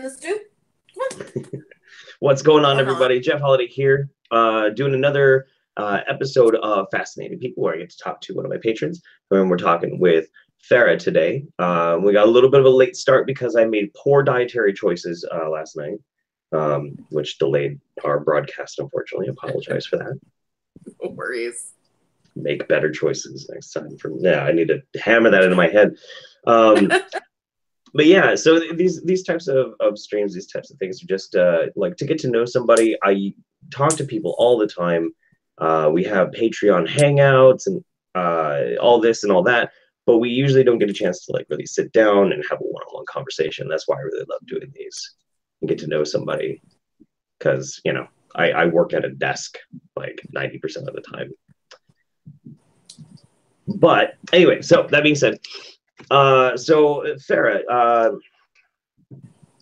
this dude. Come on. What's going on, Or not. everybody? Jeff Holiday here, doing another episode of Fascinating People, where I get to talk to one of my patrons. And we're talking with Farrah today. We got a little bit of a late start because I made poor dietary choices last night, which delayed our broadcast, unfortunately. Apologize for that. No worries. Make better choices next time. I need to hammer that into my head. But yeah, so these types of streams, these types of things are just like to get to know somebody. I talk to people all the time. We have Patreon hangouts and all this and all that, but we usually don't get a chance to like really sit down and have a one-on-one conversation. That's why I really love doing these and get to know somebody, because I work at a desk like 90% of the time. But anyway, so that being said, so Farrah,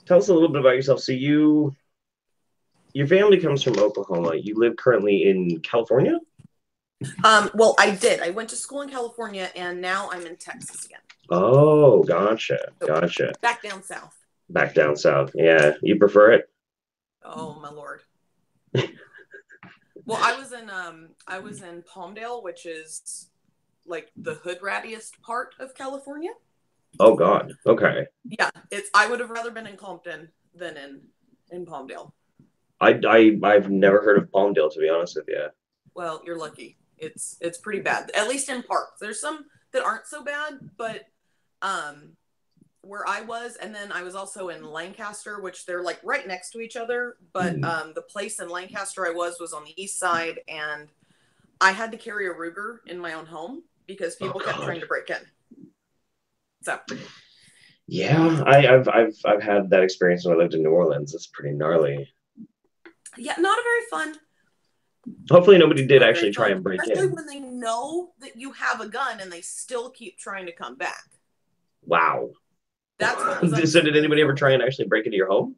tell us a little bit about yourself. So your family comes from Oklahoma. You live currently in California? Well, I did. I went to school in California, and now I'm in Texas again. Oh, gotcha. Back down south. Back down south. Yeah, you prefer it? Oh my lord. Well, I was in Palmdale, which is like the hood rattiest part of California. Oh God. Okay. Yeah, I would have rather been in Compton than in Palmdale. I've never heard of Palmdale, to be honest with you. Well, you're lucky. It's pretty bad, at least in parts. There's some that aren't so bad, but where I was, and then I was also in Lancaster, which they're like right next to each other, but the place in Lancaster I was on the east side, and I had to carry a Ruger in my own home because people kept trying to break in. So yeah, I've had that experience when I lived in New Orleans. It's pretty gnarly. Yeah, not a very fun. Hopefully nobody did actually try and break especially in. when they know that you have a gun and they still keep trying to come back. Wow. That's what was So did anybody ever try and actually break into your home?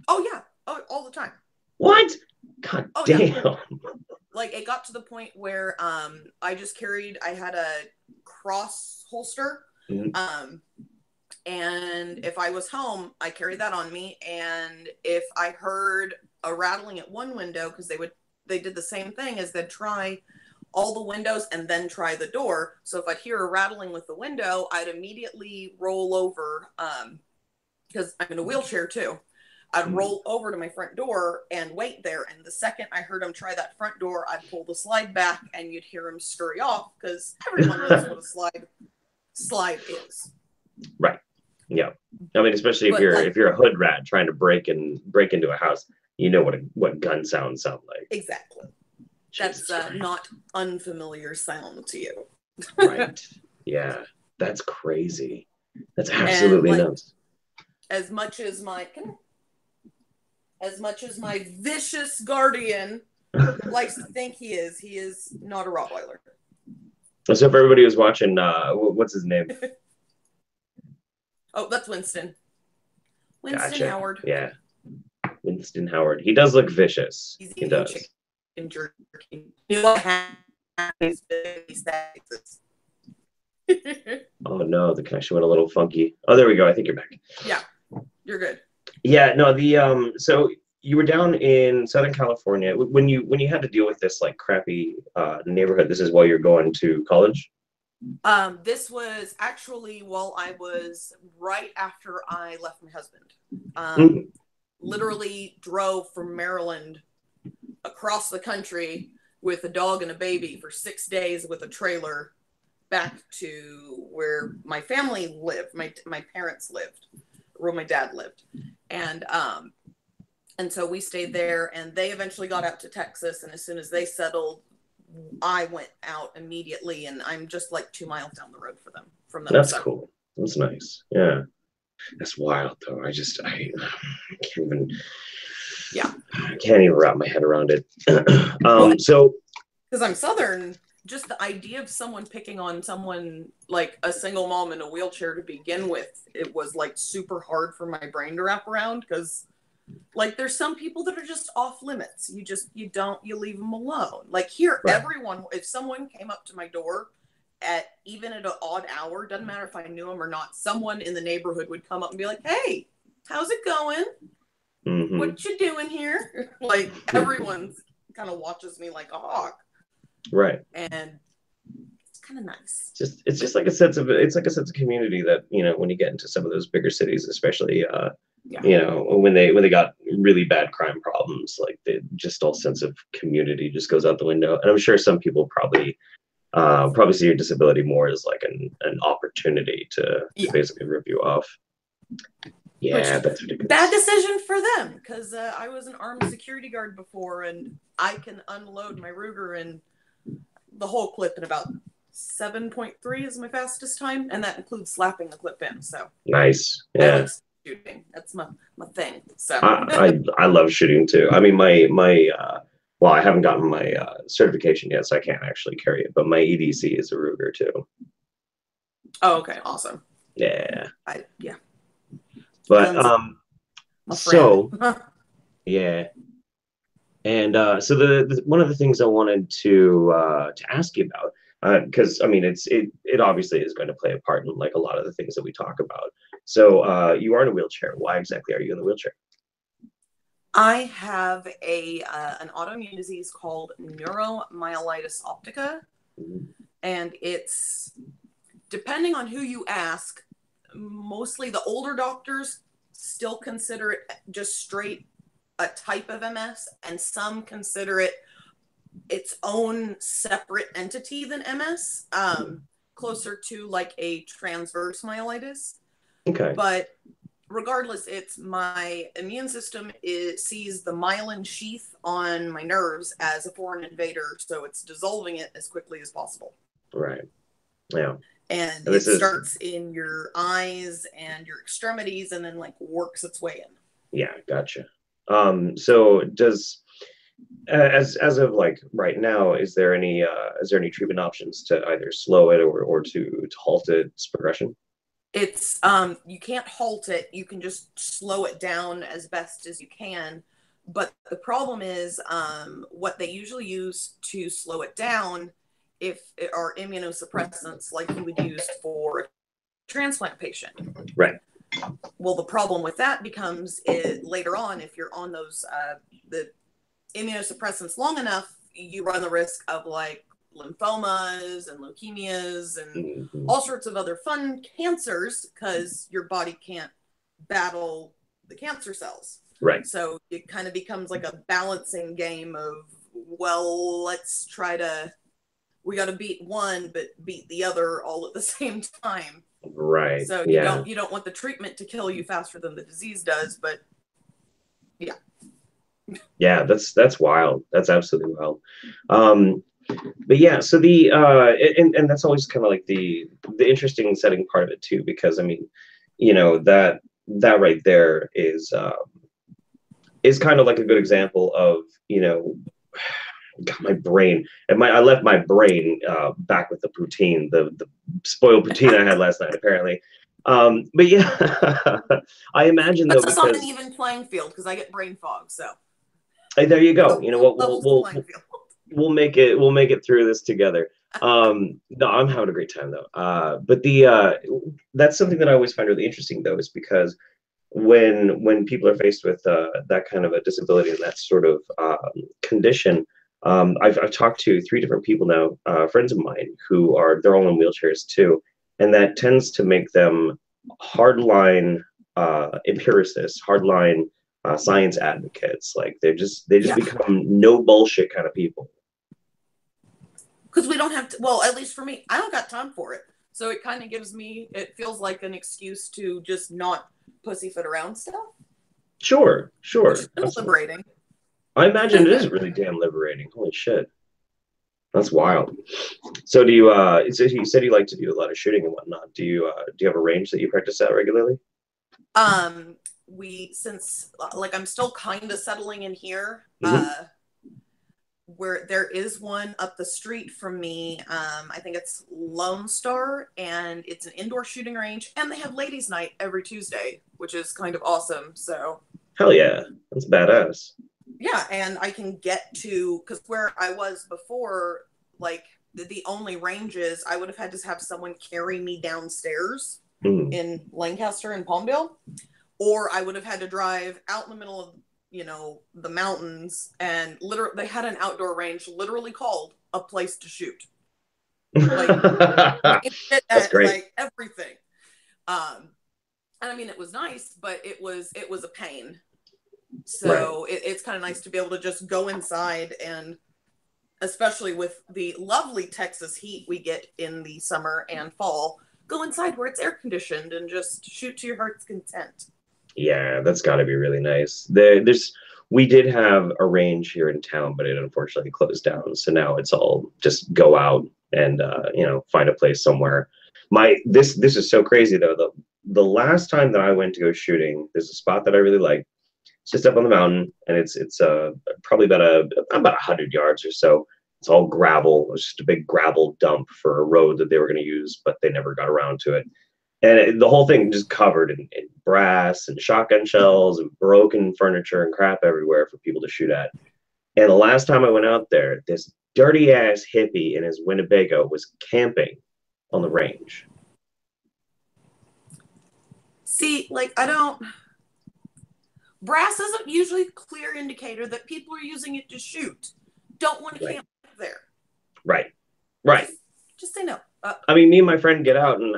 Oh yeah. Oh, all the time. What? God damn. Yeah. Like it got to the point where I had a cross holster. Mm-hmm. And if I was home, I carried that on me. And if I heard a rattling at one window, because they did the same thing, as they'd try all the windows and then try the door. So if I'd hear a rattling with the window, I'd immediately roll over, because I'm in a wheelchair too. I'd roll over to my front door and wait there. And the second I heard him try that front door, I'd pull the slide back and you'd hear him scurry off, because everyone knows what a slide is. Right. Yeah. I mean, especially if you're a hood rat trying to break into a house, you know what gun sounds sound like. Exactly. That's not unfamiliar sound to you. Right. Yeah. That's crazy. That's absolutely nuts. As much as my vicious guardian likes to think he is not a Rottweiler. So if everybody was watching, what's his name? Oh, that's Winston. Winston Howard. Yeah. Winston Howard. He does look vicious. He does. Oh no, the connection went a little funky. Oh, there we go. I think you're back. Yeah, you're good. Yeah, no, so you were down in Southern California when you had to deal with this like crappy neighborhood. This is while you're going to college? This was actually while I was right after I left my husband. Literally drove from Maryland across the country with a dog and a baby for 6 days with a trailer back to where my family lived, my parents lived, where my dad lived. And so we stayed there, and they eventually got out to Texas, and as soon as they settled, I went out immediately, and I'm just like 2 miles down the road from them. That's cool. That's nice. Yeah. That's wild though. I can't even. Yeah. I can't even wrap my head around it. So. Because I'm Southern, just the idea of someone picking on someone like a single mom in a wheelchair to begin with, it was like super hard for my brain to wrap around, because like there's some people that are just off limits. You leave them alone. Like here, right. Everyone, if someone came up to my door even at an odd hour, doesn't matter if I knew them or not, someone in the neighborhood would come up and be like, hey, how's it going? Mm-hmm. What you doing here? Like, everyone kind of watches me like a hawk. Right. And it's kind of nice. It's just like a sense of community that, you know, when you get into some of those bigger cities, especially you know, when they got really bad crime problems, like just all sense of community just goes out the window. And I'm sure some people probably see your disability more as like an opportunity to basically rip you off. Yeah, that's ridiculous. Bad decision for them, because I was an armed security guard before, and I can unload my Ruger and the whole clip in about 7.3 is my fastest time, and that includes slapping the clip in. So nice. Yeah. I like shooting. That's my thing. So I love shooting too. I mean, my well, I haven't gotten my certification yet, so I can't actually carry it. But my EDC is a Ruger too. Oh, okay, awesome. Yeah. Yeah. But so yeah. And so the one of the things I wanted to ask you about, because I mean it obviously is going to play a part in like a lot of the things that we talk about. So you are in a wheelchair. Why exactly are you in the wheelchair? I have an autoimmune disease called neuromyelitis optica, and it's, depending on who you ask, mostly the older doctors still consider it just straight a type of MS, and some consider it its own separate entity than MS, closer to like a transverse myelitis. Okay. But regardless, it's my immune system sees the myelin sheath on my nerves as a foreign invader, so it's dissolving it as quickly as possible. Right. Yeah. And it starts in your eyes and your extremities, and then like works its way in. Yeah, gotcha. So does as of like right now, is there any treatment options to either slow it or to halt its progression? It's you can't halt it, you can just slow it down as best as you can. But the problem is what they usually use to slow it down are immunosuppressants like you would use for a transplant patient. Right. Well, the problem with that becomes later on, if you're on those the immunosuppressants long enough, you run the risk of like lymphomas and leukemias and all sorts of other fun cancers, because your body can't battle the cancer cells. Right. So it kind of becomes like a balancing game of, well, we got to beat one but beat the other all at the same time. Right. So you don't want the treatment to kill you faster than the disease does, but yeah. Yeah, that's wild. That's absolutely wild. But yeah, so the and that's always kind of like the interesting setting part of it too, because I mean, you know, that right there is kind of like a good example of, you know, God, my brain and I left my brain back with the poutine, the spoiled poutine I had last night apparently. But yeah, I imagine though, because on an even playing field, because I get brain fog. So hey, there you go. You know what? We'll make it through this together. No, I'm having a great time though. But that's something that I always find really interesting though, is because when people are faced with that kind of a disability and that sort of condition, I've talked to 3 different people now, friends of mine they're all in wheelchairs too, and that tends to make them hardline empiricists, hardline science advocates. Like they just become no bullshit kind of people. Because we don't have to. Well, at least for me, I don't got time for it. So it kind of it feels like an excuse to just not pussyfoot around stuff. Sure. It's liberating. I imagine it is really damn liberating. Holy shit. That's wild. So do you so you said you like to do a lot of shooting and whatnot. Do you have a range that you practice at regularly? Since like I'm still kind of settling in here, where there is one up the street from me. I think it's Lone Star, and it's an indoor shooting range, and they have ladies' night every Tuesday, which is kind of awesome. So hell yeah, that's badass. Yeah, and I can get to, because where I was before, like the only ranges, I would have had to have someone carry me downstairs in Lancaster and Palmdale. or I would have had to drive out in the middle of, you know, the mountains, and literally they had an outdoor range literally called a place to shoot. Like, that's great. like everything. And I mean, it was nice, but it was a pain. So it's kind of nice to be able to just go inside, and especially with the lovely Texas heat we get in the summer and fall, go inside where it's air conditioned and just shoot to your heart's content. Yeah, that's got to be really nice. We did have a range here in town, but it unfortunately closed down. So now it's all just go out and you know, find a place somewhere. This is so crazy though. The last time that I went to go shooting, there's a spot that I really like. It's just up on the mountain, and it's probably about 100 yards or so. It's all gravel. It was just a big gravel dump for a road that they were going to use, but they never got around to it. And the whole thing just covered in brass and shotgun shells and broken furniture and crap everywhere for people to shoot at. And the last time I went out there, this dirty ass hippie in his Winnebago was camping on the range. See, like, brass isn't usually a clear indicator that people are using it to shoot. Don't want to camp there. Right. Just say no. I mean, me and my friend get out, and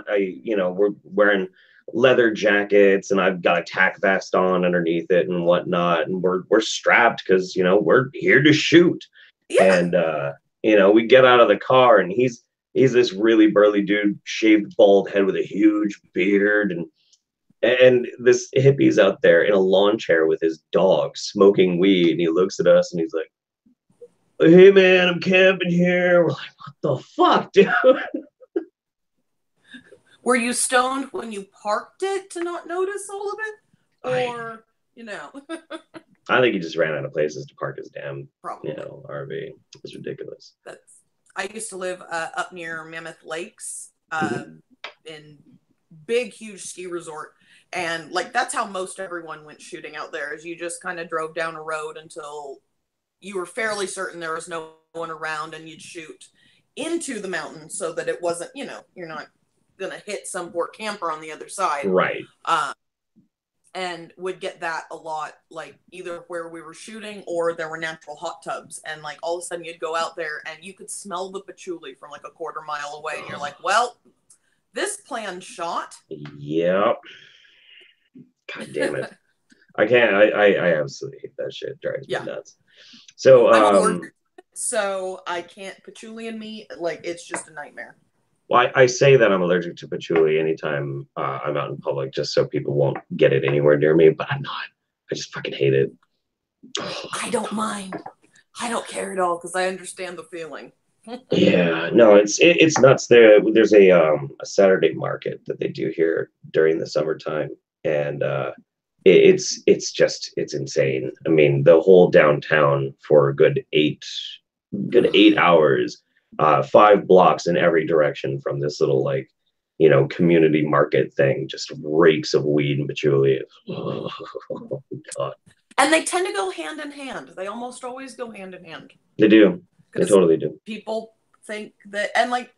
we're wearing leather jackets, and I've got a tack vest on underneath it and whatnot, and we're strapped because we're here to shoot. Yeah. And we get out of the car, and he's this really burly dude, shaved bald head with a huge beard, and this hippie's out there in a lawn chair with his dog smoking weed, and he looks at us and he's like, "Hey man, I'm camping here." We're like, "What the fuck, dude?" Were you stoned when you parked it to not notice all of it? Or, I think he just ran out of places to park his damn, Probably. RV. It's ridiculous. I used to live up near Mammoth Lakes, in big, huge ski resort. And, like, that's how most everyone went shooting out there, is you just kind of drove down a road until you were fairly certain there was no one around, and you'd shoot into the mountain so that it wasn't, you're not going to hit some poor camper on the other side. Right. And would get that a lot, like, either where we were shooting or there were natural hot tubs. And, like, all of a sudden you'd go out there and you could smell the patchouli from, like, a quarter mile away. And you're like, well, this plan shot. Yep. God damn it. I can't. I absolutely hate that shit. It drives me nuts. So, so I can't, patchouli in me, like, it's just a nightmare. Well, I say that I'm allergic to patchouli anytime I'm out in public, just so people won't get it anywhere near me, but I'm not. I just fucking hate it. I don't mind. I don't care at all, because I understand the feeling. Yeah, no, it's nuts. There's a Saturday market that they do here during the summertime, and it's insane. I mean, the whole downtown for a good 8 hours, 5 blocks in every direction from this little, like, community market thing, just reeks of weed and patchouli. Oh, God. And they tend to go hand in hand. They almost always go hand in hand. They do. They totally do. People think that, and, like,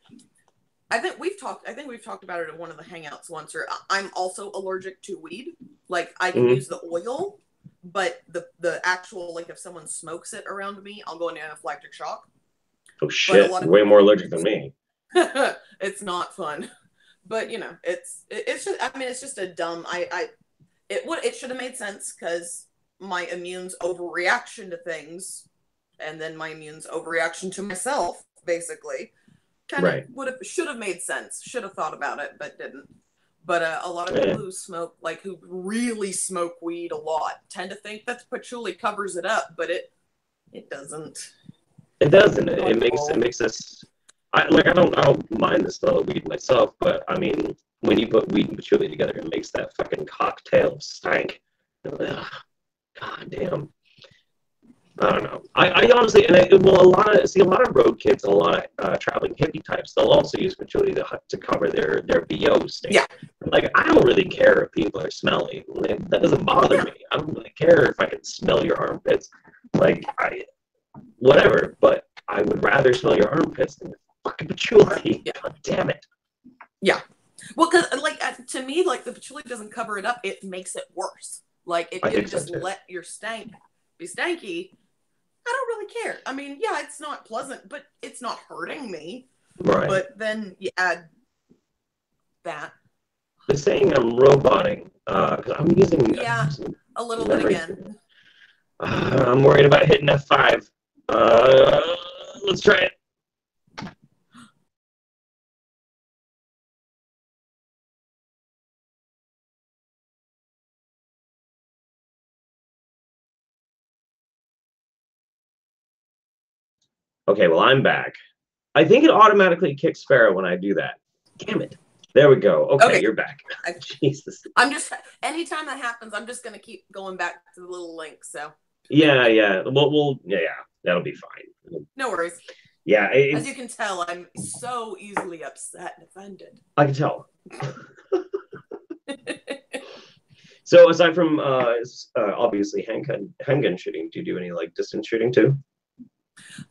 I think we've talked about it at one of the hangouts once, or I'm also allergic to weed. Like, I can use the oil, but the actual, like, if someone smokes it around me, I'll go into anaphylactic shock. Oh shit! Way more allergic than me. It's not fun, but it's just, I mean, it's just a dumb. It should have made sense, because my immune's overreaction to things, and then my immune's overreaction to myself, basically, should have made sense. Should have thought about it, but didn't. But a lot of people who smoke, like, who really smoke weed a lot, tend to think that patchouli covers it up, but it doesn't. It doesn't. It makes us. I don't mind the smell of weed myself, but I mean, when you put weed and patchouli together, it makes that fucking cocktail stank. Ugh, God damn. I don't know. I honestly, a lot of road kids, a lot of traveling hippie types, they'll also use patchouli to cover their BO stink. Yeah. Like, I don't really care if people are smelly. Like, that doesn't bother me. I don't really care if I can smell your armpits. Like, whatever, but I would rather smell your armpits than fucking patchouli. Yeah. God damn it. Yeah. Well, because, like, to me, like, the patchouli doesn't cover it up. It makes it worse. Like, if you just let your stank be stanky, I don't really care. I mean, yeah, it's not pleasant, but it's not hurting me. Right. But then you add that. The saying I'm roboting, because I'm using... Yeah, a little bit again. I'm worried about hitting F5. Let's try it. Okay, well, I'm back. I think it automatically kicks Farrah when I do that. Damn it. There we go. Okay, you're back. Jesus. I'm just, anytime that happens, I'm just going to keep going back to the little link, so. Yeah. We'll that'll be fine. No worries. Yeah. As you can tell, I'm so easily upset and offended. I can tell. So aside from obviously handgun shooting, do you do any like distance shooting too?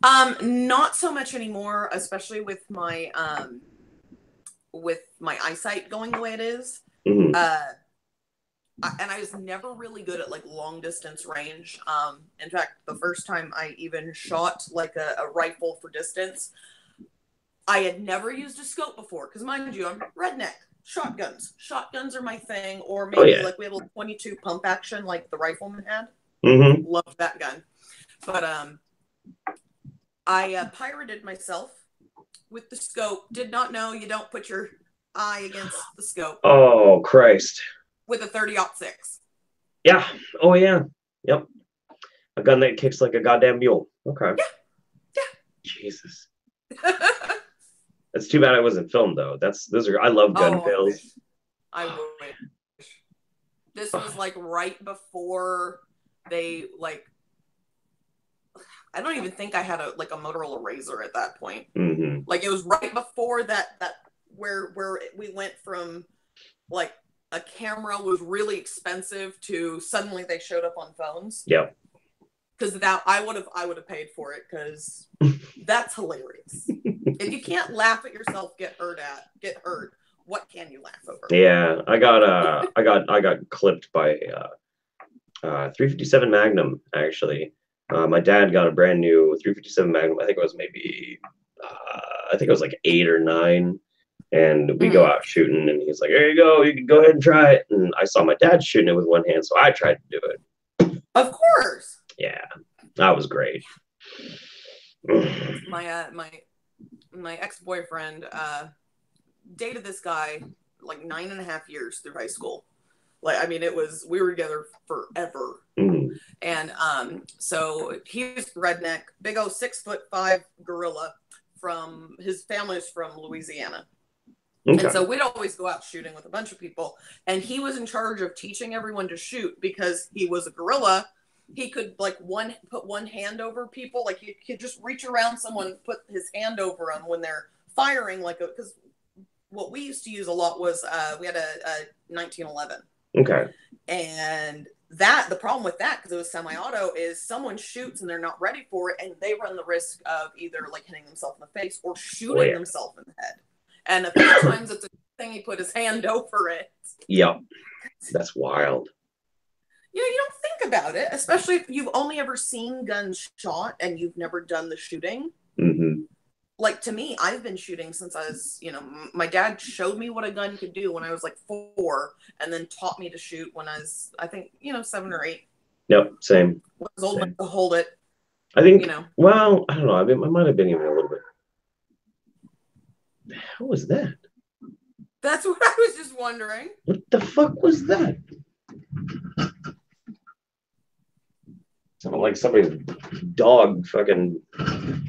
Not so much anymore, especially with my eyesight going the way it is. Mm-hmm. And I was never really good at like long distance range. In fact, the first time I even shot like a rifle for distance, I had never used a scope before. Because mind you, I'm redneck. Shotguns are my thing. Or maybe like we have a 22 pump action like the rifleman had. Mm-hmm. Loved that gun. But I pirated myself with the scope. Did not know you don't put your eye against the scope. Oh, Christ. With a 30-06. Yeah. Oh, yeah. Yep. A gun that kicks like a goddamn mule. Okay. Yeah. Jesus. It's too bad I wasn't filmed, though. I love gun fails. I wish. This was like right before they like... I don't even think I had a Motorola Razr at that point. Mm-hmm. Like it was right before that where we went from like a camera was really expensive to suddenly they showed up on phones. Yep. Because that I would have paid for it because that's hilarious. If you can't laugh at yourself get hurt, what can you laugh over? Yeah, I got clipped by 357 Magnum actually. My dad got a brand new 357 Magnum. I think it was like 8 or 9. And we go out shooting, and he's like, "Here you go. You can go ahead and try it." And I saw my dad shooting it with one hand, so I tried to do it. Of course. Yeah, that was great. My ex-boyfriend dated this guy like 9.5 years through high school. Like, I mean, we were together forever. Mm-hmm. And so he's redneck, big old 6'5" gorilla his family's from Louisiana. Okay. And so we'd always go out shooting with a bunch of people. And he was in charge of teaching everyone to shoot because he was a gorilla. He could like put one hand over people. Like he could just reach around someone, put his hand over them when they're firing. Because what we used to use a lot was we had a 1911. Okay. And the problem with that, because it was semi-auto, is someone shoots and they're not ready for it, and they run the risk of either like hitting themselves in the face or shooting themselves in the head. And a few times it's a thing he put his hand over it. Yep. That's wild. You know, you don't think about it, especially if you've only ever seen guns shot and you've never done the shooting. Mm-hmm. Like, to me, I've been shooting since I was, my dad showed me what a gun could do when I was like 4 and then taught me to shoot when I was, I think, 7 or 8. Yep, same. I was old enough to hold it. I think, well, I don't know. I might have been even a little bit. The hell was that? That's what I was just wondering. What the fuck was that? Sounded like somebody's dog fucking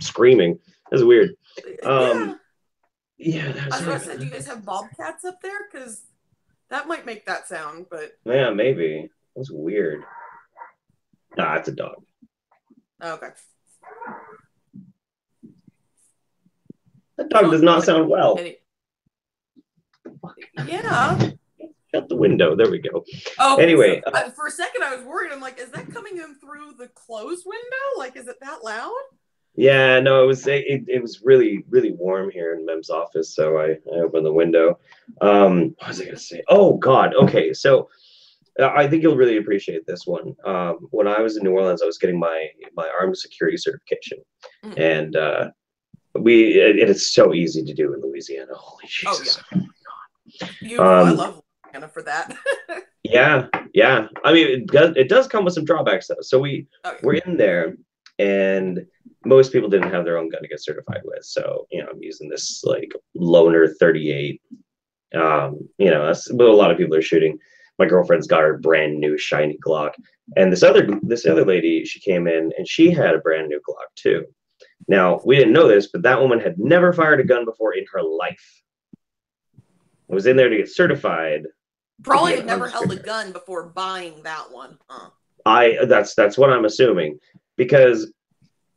screaming. That's weird. Yeah, I was going to say, do you guys have bobcats up there? Because that might make that sound, but... Yeah, maybe. That's weird. Nah, it's a dog. Okay. That dog does not sound well. Yeah. Shut the window. There we go. Oh, anyway. So, for a second, I was worried. I'm like, is that coming in through the closed window? Like, is it that loud? Yeah, no, it was really really warm here in Mem's office, so I opened the window. What was I gonna say? Oh God, okay, so I think you'll really appreciate this one. When I was in New Orleans, I was getting my armed security certification, Mm. and it is so easy to do in Louisiana. Holy Oh Jesus! yeah, beautiful. I Um, love Louisiana for that. yeah, yeah. I mean, it does come with some drawbacks though. So Oh we're in there, and most people didn't have their own gun to get certified with. So I'm using this like loaner 38. That's what a lot of people are shooting. My girlfriend's got her brand new shiny Glock, and this other lady, she came in and she had a brand new Glock too. Now we didn't know this, but that woman had never fired a gun before in her life. I was in there to get certified to be Probably an had never arms held a trainer. gun before buying that one. Huh. That's what I'm assuming because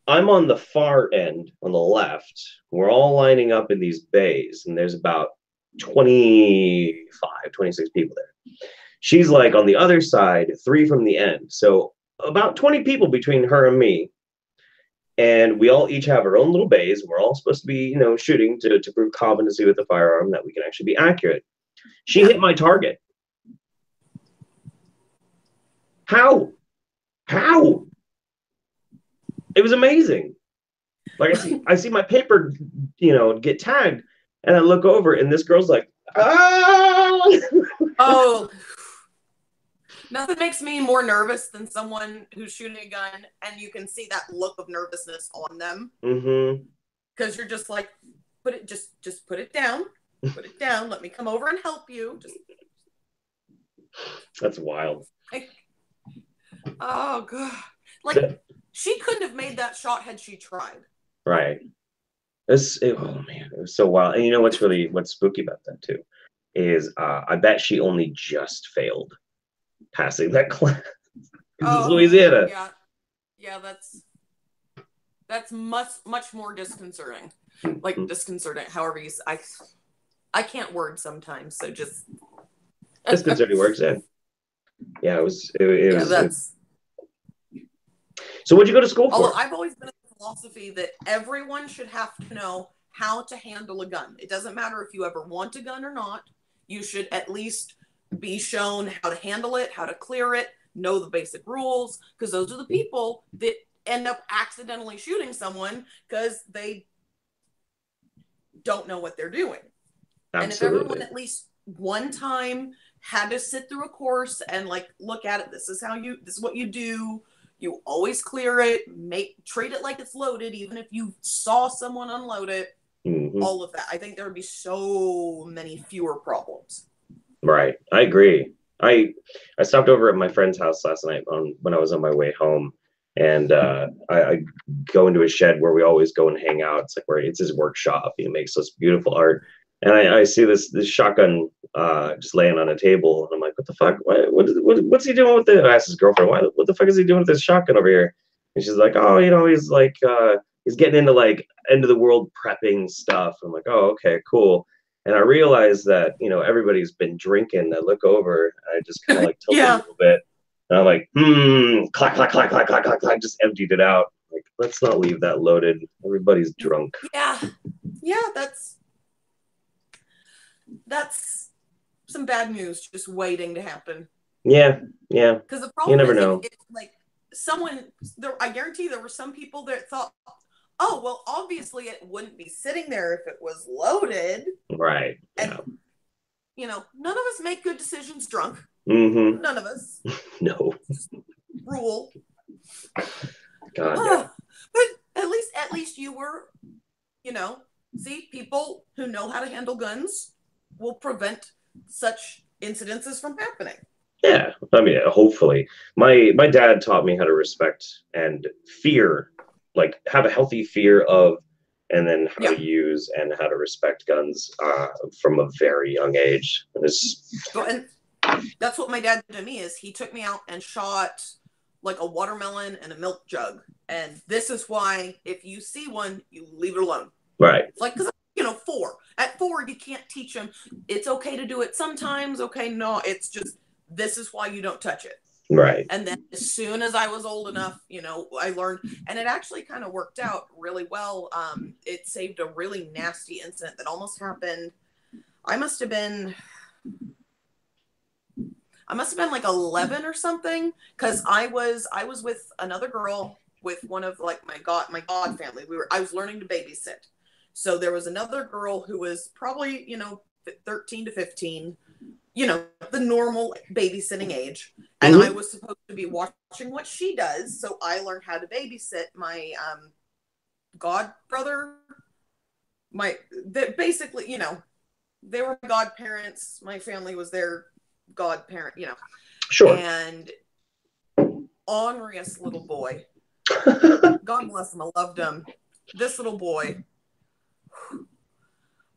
I'm on the far end on the left. We're all lining up in these bays, and there's about 25, 26 people there. She's like on the other side, three from the end. So about 20 people between her and me. And we all each have our own little bays. We're all supposed to be, shooting to prove competency with the firearm that we can actually be accurate. She Yeah. hit my target. How? How? It was amazing. Like I see my paper, get tagged, and I look over, and this girl's like, ah. Oh, nothing makes me more nervous than someone who's shooting a gun and you can see that look of nervousness on them. Mm-hmm. Because you're just like, just put it down. Put it down. Let me come over and help you. That's wild. Oh god. Like she couldn't have made that shot had she tried. Right. Oh man, it was so wild. And you know what's spooky about that too is I bet she only just failed passing that class. Because it's Oh Louisiana. yeah. Yeah, that's much more disconcerting. Like Mm-hmm. disconcerting, however you I can't word sometimes, so just Disconcerting works, yeah. Yeah, yeah, that's So what'd you go to school although for? I've always been of the philosophy that everyone should have to know how to handle a gun. It doesn't matter if you ever want a gun or not. You should at least be shown how to handle it, how to clear it, know the basic rules, because those are the people that end up accidentally shooting someone because they don't know what they're doing. And if Absolutely. everyone at least one time had to sit through a course and like look at it, this is what you do. You always clear it, treat it like it's loaded, even if you saw someone unload it, Mm-hmm. all of that. I think there would be so many fewer problems. Right. I agree. I stopped over at my friend's house last night when I was on my way home, and I go into his shed where we always go and hang out. It's like where it's his workshop. He makes this beautiful art, and I see this shotgun just laying on a table, and I'm like, what the fuck? What's he doing with it? I asked his girlfriend, what the fuck is he doing with this shotgun over here? And she's like, oh, he's like he's getting into like end of the world prepping stuff. I'm like, oh, okay, cool. And I realized that, everybody's been drinking. I look over, I just kind of like tilted a Yeah. little bit. And I'm like, clack, clack, clack, clack, clack, clack, clack, just emptied it out. Like, let's not leave that loaded. Everybody's drunk. Yeah. Yeah, that's some bad news just waiting to happen. Yeah, yeah. Because the You problem never is know. if like I guarantee there were some people that thought, oh, well, obviously it wouldn't be sitting there if it was loaded. Right. And, none of us make good decisions drunk. Mm-hmm. None of us. No. Rule. God, yeah. But at least you were, see, people who know how to handle guns will prevent such incidences from happening. Yeah, I mean, hopefully. My dad taught me how to respect and fear, like have a healthy fear of, and then how to use and how to respect guns from a very young age. And that's what my dad did to me is he took me out and shot like a watermelon and a milk jug. And this is why if you see one, you leave it alone. Right. It's like, because 4. At 4, you can't teach them. It's okay to do it sometimes. Okay, no, it's just, this is why you don't touch it. Right. And then as soon as I was old enough, you know, I learned, and it actually kind of worked out really well. It saved a really nasty incident that almost happened. I must have been like 11 or something, because I was with another girl, with one of like my god family. I was learning to babysit. So there was another girl who was probably, you know, 13 to 15, you know, the normal babysitting age. And I was supposed to be watching what she does. So I learned how to babysit my god brother. Basically, you know, they were godparents. My family was their godparent, you know. Sure. And orneriest little boy. God bless him. I loved him. This little boy.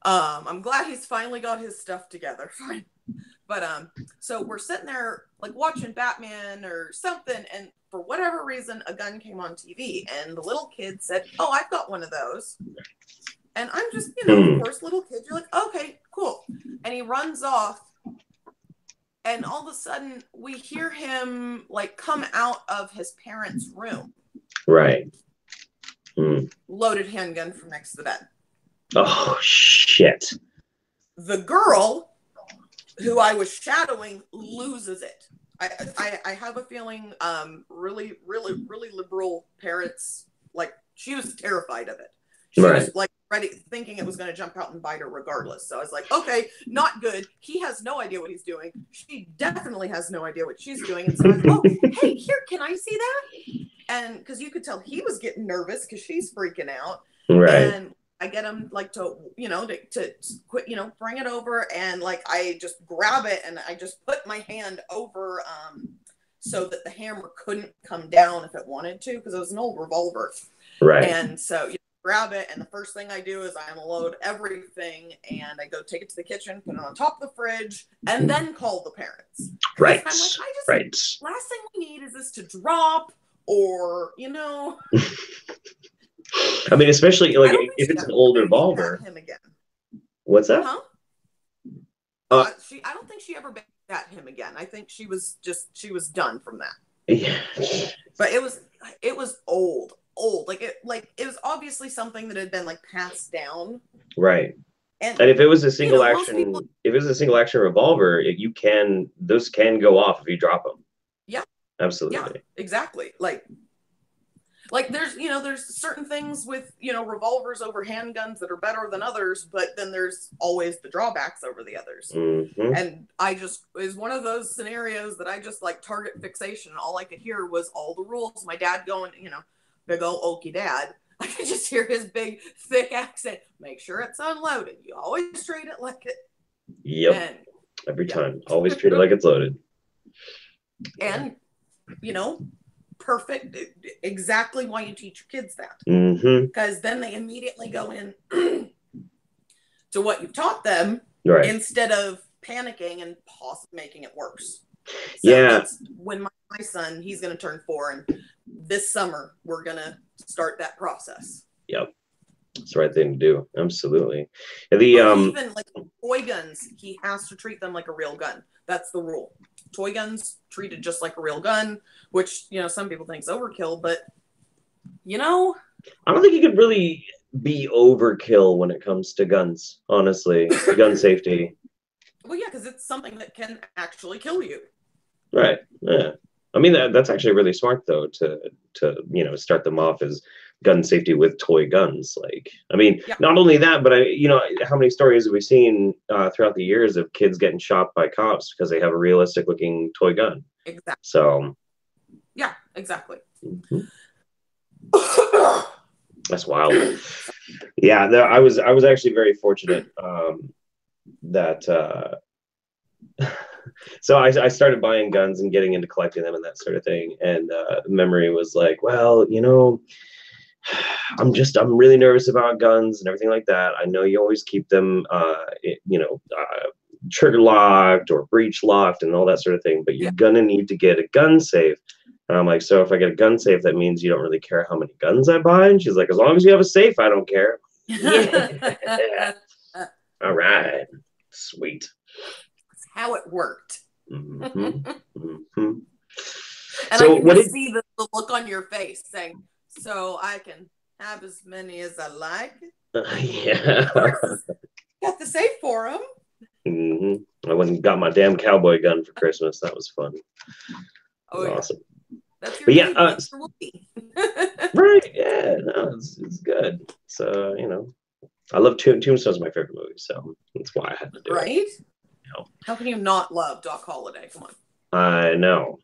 I'm glad he's finally got his stuff together. But so we're sitting there like watching Batman or something, and for whatever reason, a gun came on TV, and the little kid said, "Oh, I've got one of those." And I'm just, you know, of course, little kid, you're like, okay, cool. And he runs off, and all of a sudden, we hear him like come out of his parents' room. Right. Loaded handgun from next to the bed. Oh, shit. The girl who I was shadowing loses it. I have a feeling really liberal parents, like, she was terrified of it. She was like ready, thinking it was going to jump out and bite her regardless. So I was like, okay, not good. He has no idea what he's doing. She definitely has no idea what she's doing. And so I was like, oh, hey, here, can I see that? And because you could tell he was getting nervous because she's freaking out. Right. And I get him like to, you know, to quit, you know, bring it over, and like I just grab it and I just put my hand over so that the hammer couldn't come down if it wanted to, because it was an old revolver. Right. And so you grab it, and the first thing I do is I unload everything, and I go take it to the kitchen, put it on top of the fridge, and then call the parents. Right. I'm like, last thing we need is this to drop, or, you know. I mean, especially like if it's an old revolver. Him again. What's that? Huh? I don't think she ever bit at him again. I think she was done from that. Yeah. But it was old. Like it was obviously something that had been like passed down. Right. And if it was a single action, if it was a single action revolver, those can go off if you drop them. Yeah. Absolutely. Yeah, exactly. Like there's certain things with, you know, revolvers over handguns that are better than others, but then there's always the drawbacks over the others. And it was one of those scenarios that I just like target fixation. All I could hear was all the rules. My dad going, you know, big old oaky dad. I could just hear his big thick accent. Make sure it's unloaded. You always treat it like it. Yep. Every time. Always treat it like it's loaded. And, you know, perfect, exactly why you teach your kids that, because then they immediately go in to what you've taught them, instead of panicking and possibly making it worse. So that's when my son, he's going to turn 4, and this summer we're going to start that process. Yep, it's the right thing to do. Absolutely. Even like toy guns, he has to treat them like a real gun. That's the rule. Toy guns treated just like a real gun, which, you know, some people think is overkill, but, you know, I don't think you could really be overkill when it comes to guns, honestly. Gun safety. Well, yeah, because it's something that can actually kill you. Right. Yeah. I mean, that's actually really smart, though, to you know, start them off as gun safety with toy guns. Like, I mean, not only that, but you know, how many stories have we seen throughout the years of kids getting shot by cops because they have a realistic looking toy gun? Exactly. So. Yeah, exactly. That's wild. Yeah, I was actually very fortunate that. So I started buying guns and getting into collecting them and that sort of thing. And memory was like, well, you know, I'm really nervous about guns and everything like that. I know you always keep them, you know, trigger locked or breech locked and all that sort of thing, but you're gonna need to get a gun safe. And I'm like, so if I get a gun safe, that means you don't really care how many guns I buy? And she's like, as long as you have a safe, I don't care. Yeah. All right. Sweet. How it worked. And So I can just see the look on your face saying, so I can have as many as I like. Yeah. Got to save for them. I went and got my damn cowboy gun for Christmas. That was fun. Oh, yeah. Awesome. That's your baby, right, yeah, no, it's good. So, I love Tombstone's my favorite movie, so that's why I had to do it. How can you not love Doc Holliday? Come on. I know.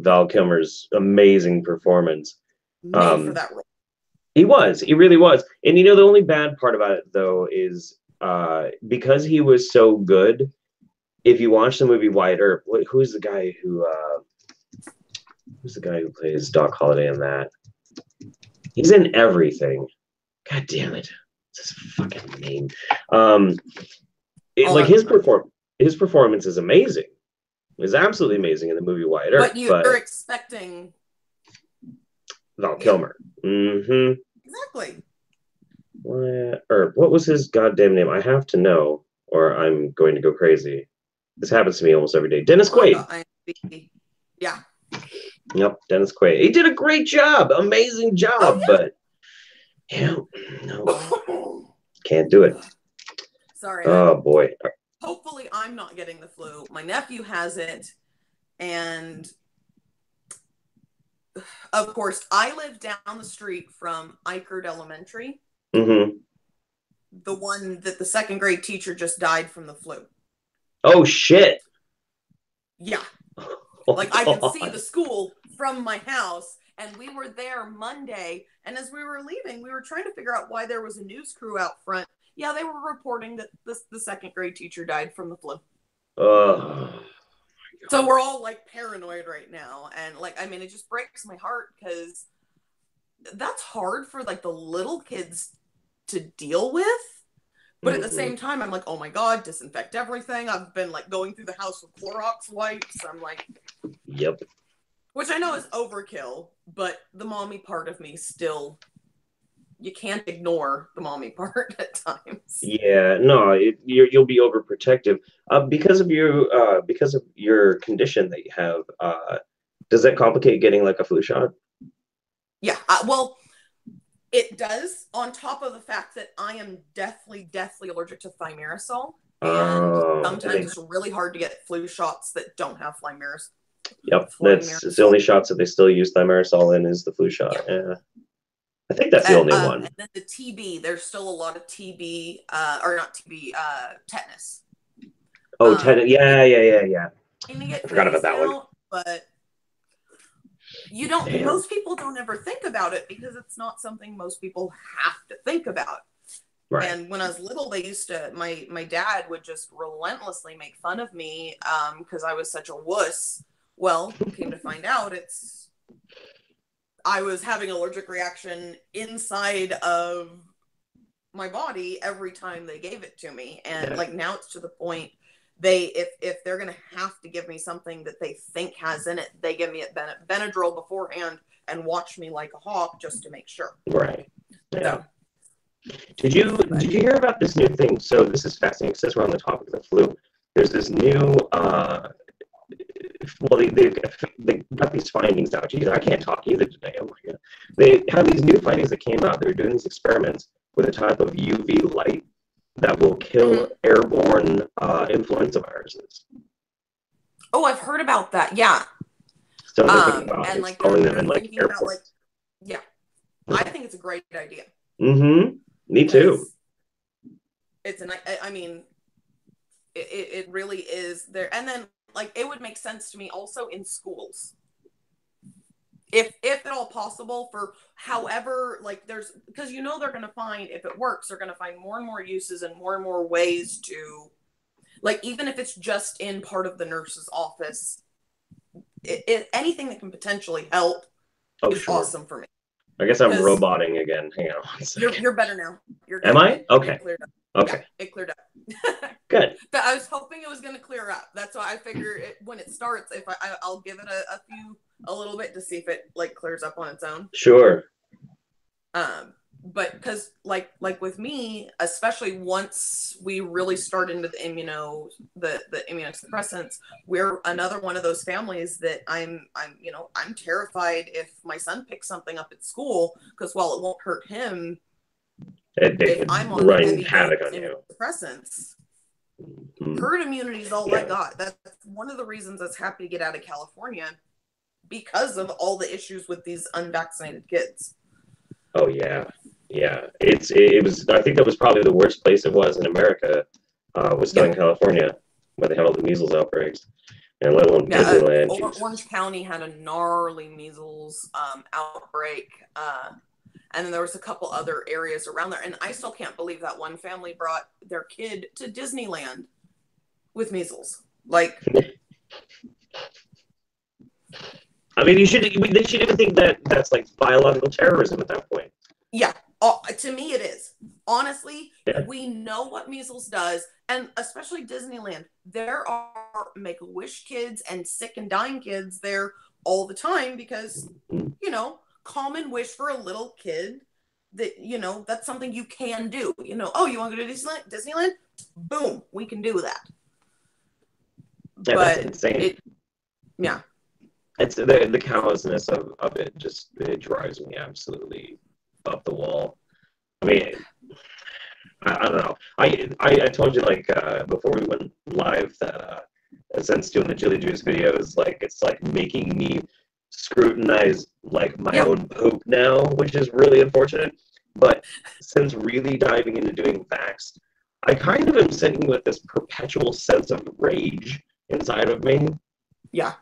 Val Kilmer's amazing performance. Made for that role. He really was. And the only bad part about it though is because he was so good, if you watch the movie Wyatt Earp, who's the guy who plays Doc Holliday in that? He's in everything. God damn it. It's his fucking name. His performance is amazing. It's absolutely amazing in the movie Wyatt Earp. But you're expecting Val Kilmer. Mm-hmm. Exactly. Wyatt Earp. What was his goddamn name? I have to know, or I'm going to go crazy. This happens to me almost every day. Dennis Quaid. Yeah. Yep, Dennis Quaid. He did a great job. Amazing job, but no. Can't do it. Sorry. Oh, boy. Hopefully I'm not getting the flu. My nephew has it. And of course, I live down the street from Eichard Elementary. Mm-hmm. The one that the second grade teacher just died from the flu. Oh, shit. Yeah. Like, I could see the school from my house, and we were there Monday, and as we were leaving, we were trying to figure out why there was a news crew out front. Yeah, they were reporting that the second grade teacher died from the flu. So we're all, like, paranoid right now, and, like, I mean, it just breaks my heart, because that's hard for, like, the little kids to deal with. But at the same time, I'm like, oh my God, disinfect everything. I've been like going through the house with Clorox wipes. I'm like, yep. Which I know is overkill, but the mommy part of me still, you can't ignore the mommy part at times. Yeah, no, you'll be overprotective because of your condition that you have. Does that complicate getting like a flu shot? Yeah, well, it does, on top of the fact that I am deathly allergic to thimerosal. And sometimes it's really hard to get flu shots that don't have thimerosal. Yep, it's the only shots that they still use thimerosal in is the flu shot. Yeah. I think that's the only one. And then the TB, there's still a lot of TB, or not TB, tetanus. Oh, tetanus, yeah. I forgot about that one. But you don't. Damn. Most people don't ever think about it because it's not something most people have to think about. Right. And when I was little, they used to. My dad would just relentlessly make fun of me because I was such a wuss. Well, came to find out, I was having an allergic reaction inside of my body every time they gave it to me, and like now it's to the point. If they're gonna have to give me something that they think has in it, they give me a Benadryl beforehand and watch me like a hawk just to make sure. Right. Yeah. So, did you hear about this new thing? So this is fascinating since we're on the topic of the flu. There's this new they got these findings out. Geez, I can't talk either today. Oh my God. They have these new findings that came out. They're doing these experiments with a type of UV light that will kill airborne influenza viruses. Oh, I've heard about that. Yeah. So and like calling them in like airports. Yeah, I think it's a great idea. Mm-hmm. Me too. I mean, it really is there, and then like it would make sense to me also in schools. If at all possible, for however, like there's, because they're going to find, if it works, they're going to find more and more uses and more ways to, like, even if it's just in part of the nurse's office, anything that can potentially help is awesome for me. I guess I'm roboting again. Hang on one second. You're better now. Am I? Okay. It cleared up. Okay. Yeah, it cleared up. Good. But I was hoping it was going to clear up. That's why I figure when it starts, if I'll give it a little bit to see if it like clears up on its own. Sure. but because like with me, especially once we really start into the the immunosuppressants, we're another one of those families that I'm terrified if my son picks something up at school, because while it won't hurt him, if I'm on the heavy dose immunosuppressants, herd immunity is all I got. That's one of the reasons I was happy to get out of California, because of all the issues with these unvaccinated kids. Oh yeah. It was. I think that was probably the worst place it was in America. Was Southern California, where they had all the measles outbreaks, and let alone Disneyland. Orange County had a gnarly measles outbreak, and then there was a couple other areas around there. And I still can't believe that one family brought their kid to Disneyland with measles. Like, I mean, they should even think that that's like biological terrorism at that point. Yeah. To me, it is. Honestly, we know what measles does, and especially Disneyland. There are Make-A-Wish kids and sick and dying kids there all the time because, common wish for a little kid that, that's something you can do. Oh, you want to go to Disneyland? Boom, we can do that. Yeah, but that's insane. It's the callousness of it it drives me absolutely up the wall. I mean, I don't know. I told you before we went live that since doing the chili juice videos, it's like making me scrutinize my own poop now, which is really unfortunate. But since really diving into doing vax, I kind of am sitting with this perpetual sense of rage inside of me. Yeah.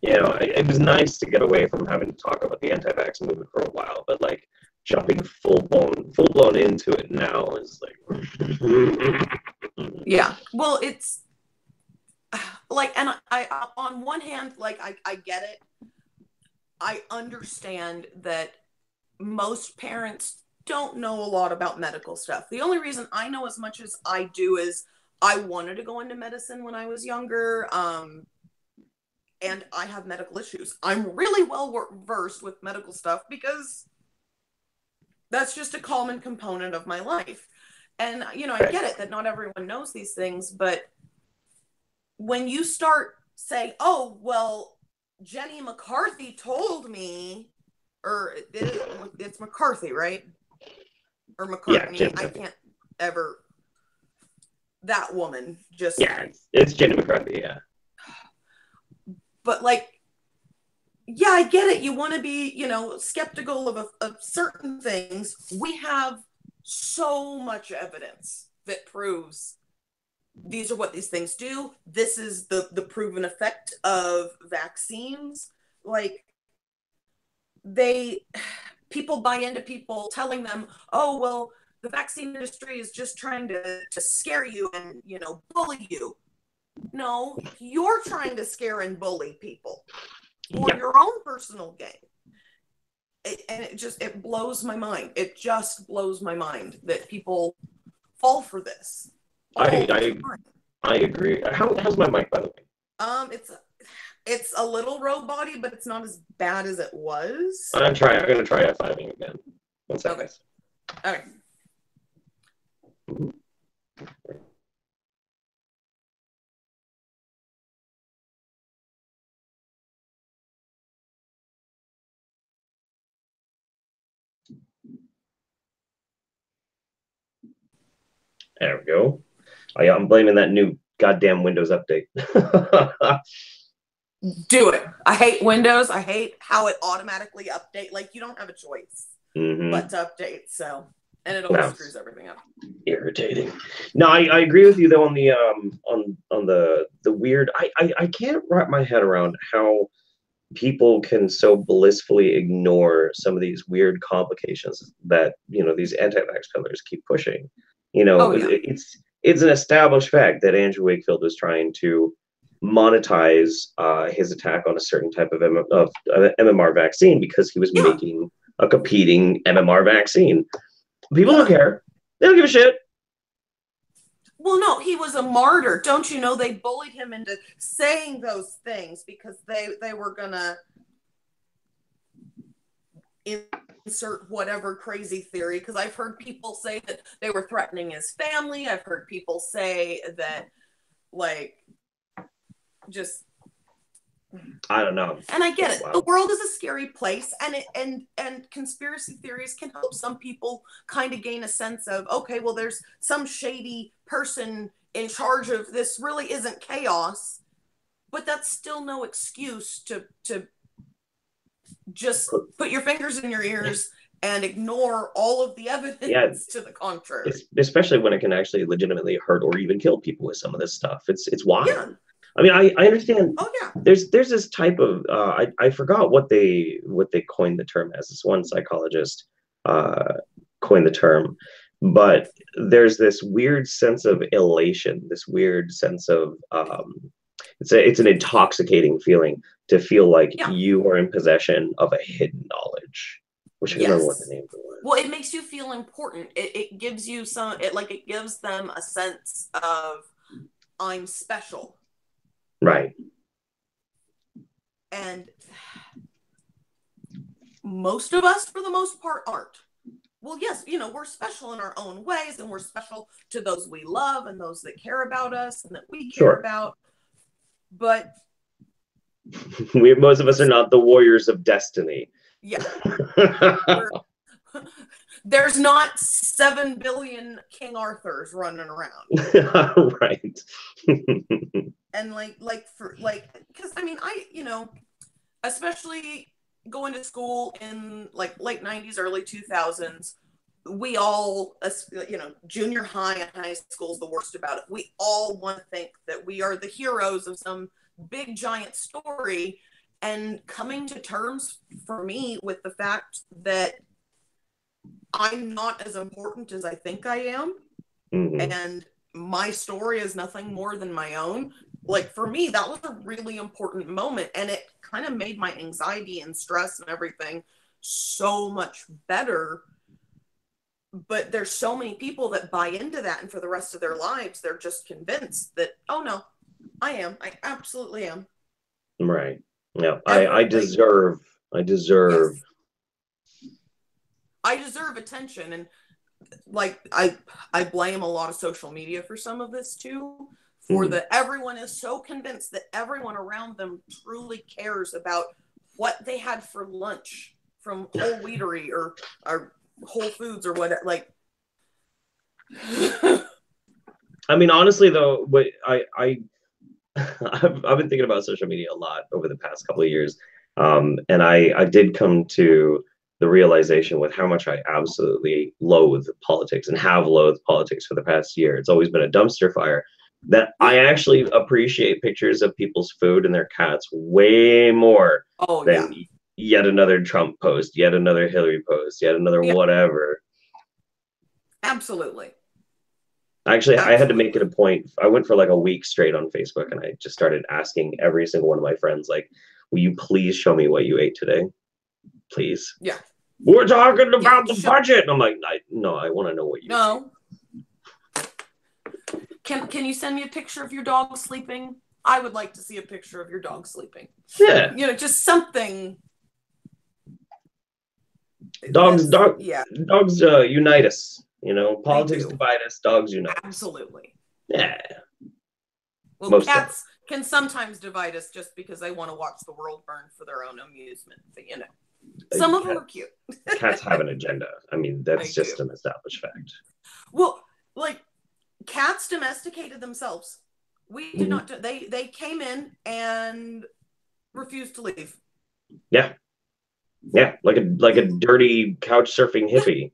It was nice to get away from having to talk about the anti-vax movement for a while, but jumping full blown into it now is yeah. Well, it's and I on one hand, I get it. I understand that most parents don't know a lot about medical stuff. The only reason I know as much as I do is I wanted to go into medicine when I was younger. And I have medical issues. I'm really well versed with medical stuff because that's just a common component of my life. And, I get it that not everyone knows these things, but when you start saying, oh, well, Jenny McCarthy told me, or it's McCarthy, right? Or McCartney. Yeah, I can't ever, that woman just. Yeah, it's Jenny McCarthy, yeah. But I get it. You want to be, skeptical of certain things. We have so much evidence that proves these are what these things do. This is the proven effect of vaccines. People buy into people telling them, oh, well, the vaccine industry is just trying to scare you and, bully you. No, you're trying to scare and bully people for your own personal gain. It blows my mind. It just blows my mind that people fall for this. I agree. How's my mic, by the way? It's a little robot-y, but it's not as bad as it was. I'm gonna try F5ing again. 1 second. Okay. There we go. Oh, yeah, I'm blaming that new goddamn Windows update. Do it. I hate Windows. I hate how it automatically update. You don't have a choice but to update. So, and it always screws everything up. Irritating. No, I agree with you though on the weird. I can't wrap my head around how people can so blissfully ignore some of these weird complications that these anti-vax pillars keep pushing. It's an established fact that Andrew Wakefield was trying to monetize his attack on a certain type of MMR vaccine because he was making a competing MMR vaccine. People don't care. They don't give a shit. Well, no, he was a martyr. Don't you know they bullied him into saying those things because they were gonna insert whatever crazy theory, because I've heard people say that they were threatening his family. I've heard people say that, like, just, I don't know. and I get it. Wow. The world is a scary place, and conspiracy theories can help some people kind of gain a sense of, okay, well, there's some shady person in charge of this. Really isn't chaos, but that's still no excuse to just put your fingers in your ears and ignore all of the evidence to the contrary. Especially when it can actually legitimately hurt or even kill people with some of this stuff. It's wild. Yeah. I mean, I understand. Oh yeah. There's this type of I forgot what they coined the term as. This one psychologist coined the term, but there's this weird sense of elation, this weird sense of it's an intoxicating feeling to feel like you are in possession of a hidden knowledge. Wish I could remember what the name was. Well, it makes you feel important. It gives you it gives them a sense of, I'm special. Right. And most of us, for the most part, aren't. Well, yes, we're special in our own ways, and we're special to those we love and those that care about us and that we care about. But most of us are not the warriors of destiny. Yeah. There's not 7 billion King Arthurs running around. Right. And because I mean, especially going to school in like late 90s, early 2000s, we all, junior high and high school is the worst about it. We all want to think that we are the heroes of some big giant story, and coming to terms for me with the fact that I'm not as important as I think I am, and my story is nothing more than my own. Like, for me, that was a really important moment, and it kind of made my anxiety and stress and everything so much better. But there's so many people that buy into that, and for the rest of their lives, they're just convinced that, oh no, I absolutely am. Right. Yeah. I deserve yes. I deserve attention. And like, I blame a lot of social media for some of this too, for that everyone is so convinced that everyone around them truly cares about what they had for lunch from Whole Wheatery or Whole Foods or whatever. Like, I mean, honestly though, what I've been thinking about social media a lot over the past couple of years, and I did come to the realization with how much I absolutely loathe politics and have loathed politics for the past year. It's always been a dumpster fire. That I actually appreciate pictures of people's food and their cats way more than yet another Trump post, yet another Hillary post, yet another whatever. Absolutely. Actually, I had to make it a point. I went for like a week straight on Facebook, and I just started asking every single one of my friends, like, will you please show me what you ate today? Please. Yeah. We're talking about the budget. And I'm like, I want to know what you ate. Can you send me a picture of your dog sleeping? I would like to see a picture of your dog sleeping. Yeah. Just something. Dogs unite us. Politics divide us, dogs unite. Absolutely. Yeah. Well, most cats can sometimes divide us just because they want to watch the world burn for their own amusement. But, some of them are cute. Cats have an agenda. I mean, that's just an established fact. Well, like, cats domesticated themselves. We did not. They came in and refused to leave. Yeah. Yeah, like a dirty couch surfing hippie.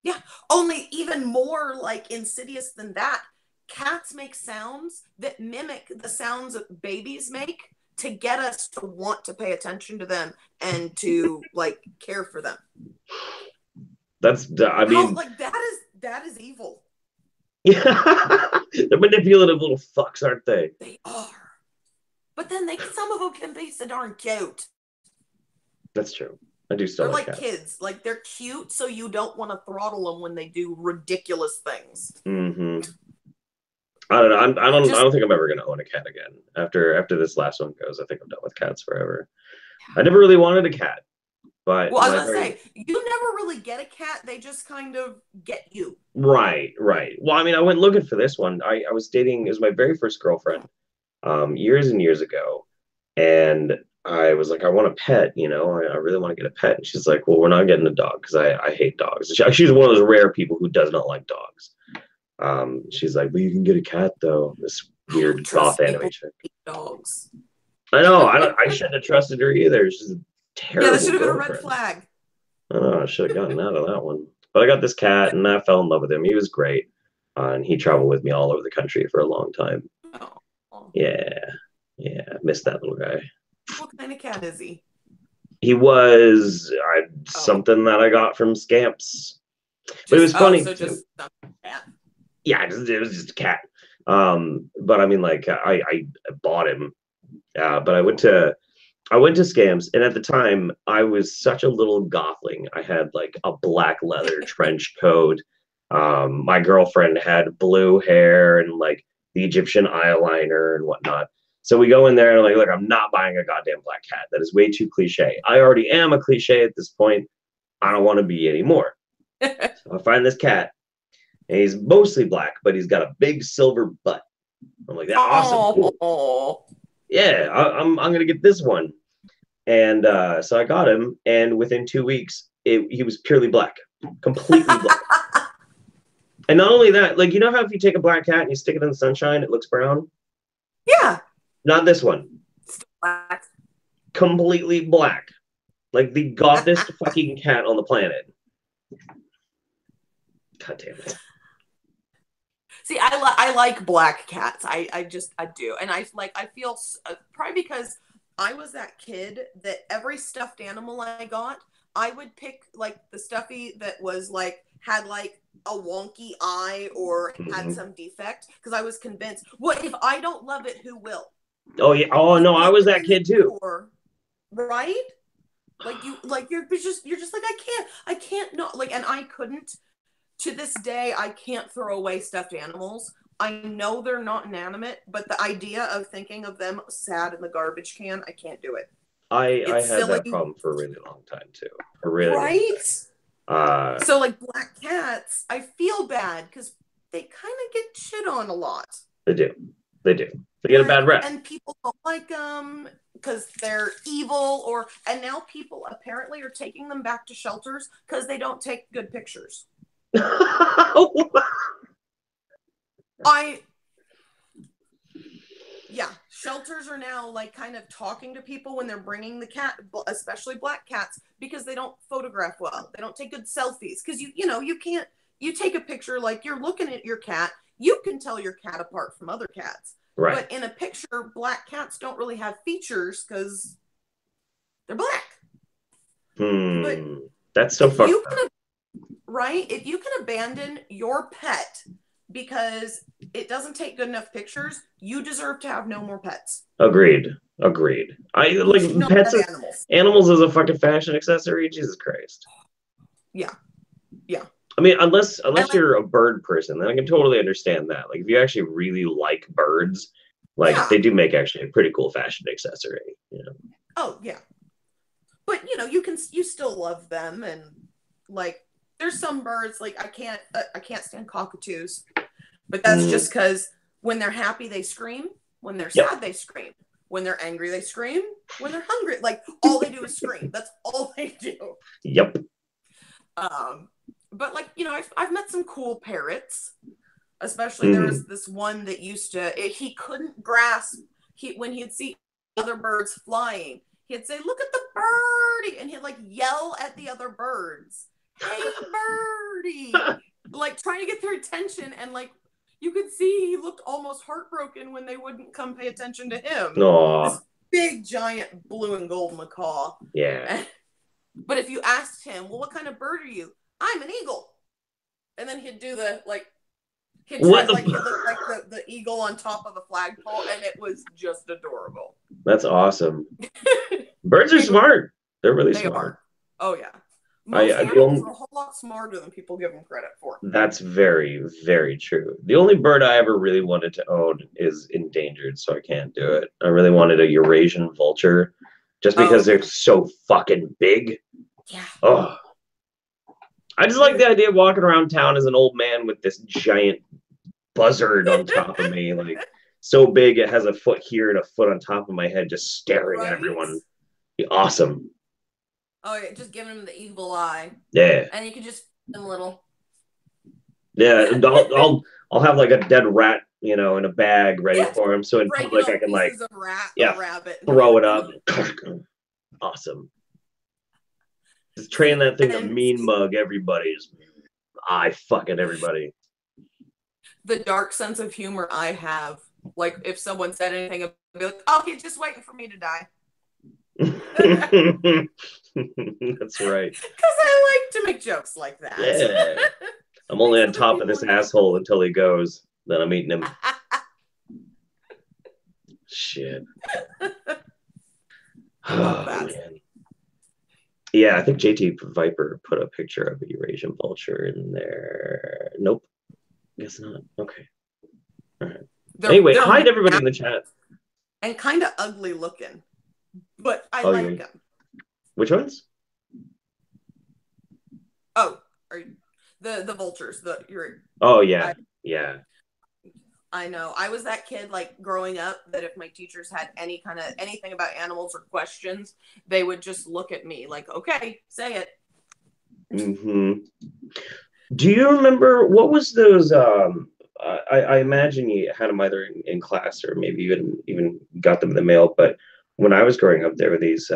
Yeah, only even more like insidious than that. Cats make sounds that mimic the sounds that babies make to get us to want to pay attention to them and to like care for them. That is evil. Yeah, they're manipulative little fucks, aren't they? They are. But then some of them can be so darn cute. That's true. I do still like kids. Like, they're cute, so you don't want to throttle them when they do ridiculous things. I don't know. I don't think I'm ever gonna own a cat again. After this last one goes, I think I'm done with cats forever. I never really wanted a cat. But well, I was gonna say, you never really get a cat; they just kind of get you. Right, right. Well, I mean, I went looking for this one. I was dating, it was my very first girlfriend, years and years ago. And I was like, I want a pet, you know, I really want to get a pet. And she's like, well, we're not getting a dog because I hate dogs. She's one of those rare people who does not like dogs. She's like, well, you can get a cat though. This weird goth anime chick. Dogs. I know. I shouldn't have trusted her either. She's a terrible. Yeah, that should have been a red girlfriend. flag. I know. I should have gotten out of that one. But I got this cat, and I fell in love with him. He was great, and he traveled with me all over the country for a long time. Oh. Yeah, yeah. I missed that little guy. What kind of cat is he? He was something that I got from Scamps. But it was funny. So just a cat. Yeah, it was just a cat. But I mean, like, I bought him. But I went to Scams, and at the time I was such a little gothling. I had like a black leather trench coat. My girlfriend had blue hair and like the Egyptian eyeliner and whatnot. So we go in there and I'm like, look, I'm not buying a goddamn black cat. That is way too cliche. I already am a cliche at this point. I don't want to be anymore. So I find this cat, and he's mostly black, but he's got a big silver butt. I'm like, that's awesome. Cool. Yeah, I'm gonna get this one. And so I got him, and within 2 weeks, he was purely black, completely black. And not only that, like, you know how if you take a black cat and you stick it in the sunshine, it looks brown? Yeah. Not this one. Still black. Completely black. Like the gothest fucking cat on the planet. God damn it. See, I like black cats. I do. And I feel probably because I was that kid that every stuffed animal I got, I would pick like the stuffy that was like, had like a wonky eye or had some defect, because I was convinced, what if I don't love it, who will? Oh yeah. Oh no, I was that kid too. Right? Like you're just like, I can't not like, and I couldn't. To this day, I can't throw away stuffed animals. I know they're not inanimate, but the idea of thinking of them sad in the garbage can, I can't do it. I had that problem for a really long time too. Right? So like black cats, I feel bad because they kind of get shit on a lot. They do. They get a bad rep. And people don't like them because they're evil, and now people apparently are taking them back to shelters because they don't take good pictures. Shelters are now like kind of talking to people when they're bringing the cat, especially black cats, because they don't photograph well. They don't take good selfies because you take a picture, like you're looking at your cat, you can tell your cat apart from other cats. Right. But in a picture, black cats don't really have features because they're black. But that's so fucked up. Right? If you can abandon your pet because it doesn't take good enough pictures, you deserve to have no more pets. Agreed. I like pets. Animals as a fucking fashion accessory. Jesus Christ. Yeah. I mean, unless you're a bird person, then I can totally understand that. Like, if you actually really like birds, like they do make actually a pretty cool fashion accessory. You know? Oh yeah. But you still love them, and like there's some birds like I can't stand cockatoos, but that's just because when they're happy they scream, when they're sad they scream, when they're angry they scream, when they're hungry, like all they do is scream. That's all they do. Yep. But like I've met some cool parrots. Especially there was this one that he couldn't grasp. When he'd see other birds flying, he'd say, "Look at the birdie," and he'd like yell at the other birds, "Hey birdie!" Like trying to get their attention, and like you could see he looked almost heartbroken when they wouldn't come pay attention to him. Aww. This big giant blue and gold macaw. Yeah. But if you asked him, "Well, what kind of bird are you?" "I'm an eagle," and then he'd do the like. He looked like the eagle on top of a flagpole, and it was just adorable. That's awesome. Birds are smart. They're really smart. Oh yeah. Most animals are a whole lot smarter than people give them credit for. That's very, very true. The only bird I ever really wanted to own is endangered, so I can't do it. I really wanted a Eurasian vulture, just because they're so fucking big. Yeah. Oh, I just like the idea of walking around town as an old man with this giant buzzard on top of me, like so big it has a foot here and a foot on top of my head, just staring at Right? everyone. Be awesome. Oh, yeah, just giving him the evil eye. Yeah. And you can just feed him little. Yeah. Yeah. I'll have like a dead rat, in a bag ready Yeah. for him. So in Breaking public I up can like, pieces of a yeah, rabbit. And throw it up. Awesome. Just train see, that thing to and mean see, mug everybody's eye fucking everybody. the dark sense of humor I have, like if someone said anything, I'd be like, oh, he's just waiting for me to die. That's right. Because I like to make jokes like that. Yeah. I'm only on Makes other top of people this asshole until he goes. Then I'm eating him. Shit. I love that. Man. Yeah, I think JT Viper put a picture of a Eurasian vulture in there. Nope. Guess not. Okay. All right. Anyway, hi to everybody in the chat. And kind of ugly looking. But I Oh, like them. Which ones? Oh, the vultures. Oh yeah, yeah. I know. I was that kid, like growing up, that if my teachers had anything about animals or questions, they would just look at me like, "Okay, say it." Mm-hmm. Do you remember what was those? I imagine you had them either in class or maybe even got them in the mail. But when I was growing up, there were these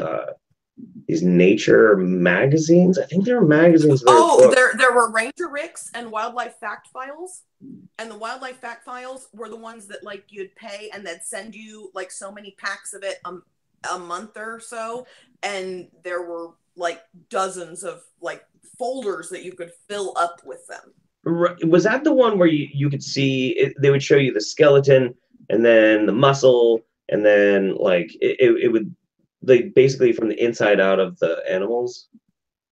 nature magazines. I think they were magazines. There were Ranger Ricks and Wildlife Fact Files, and the Wildlife Fact Files were the ones that like you'd pay and they'd send you like so many packs of it a month or so, and there were like dozens of like folders that you could fill up with them. Was that the one where you could see it, they would show you the skeleton and then the muscle and then like it would like basically from the inside out of the animals?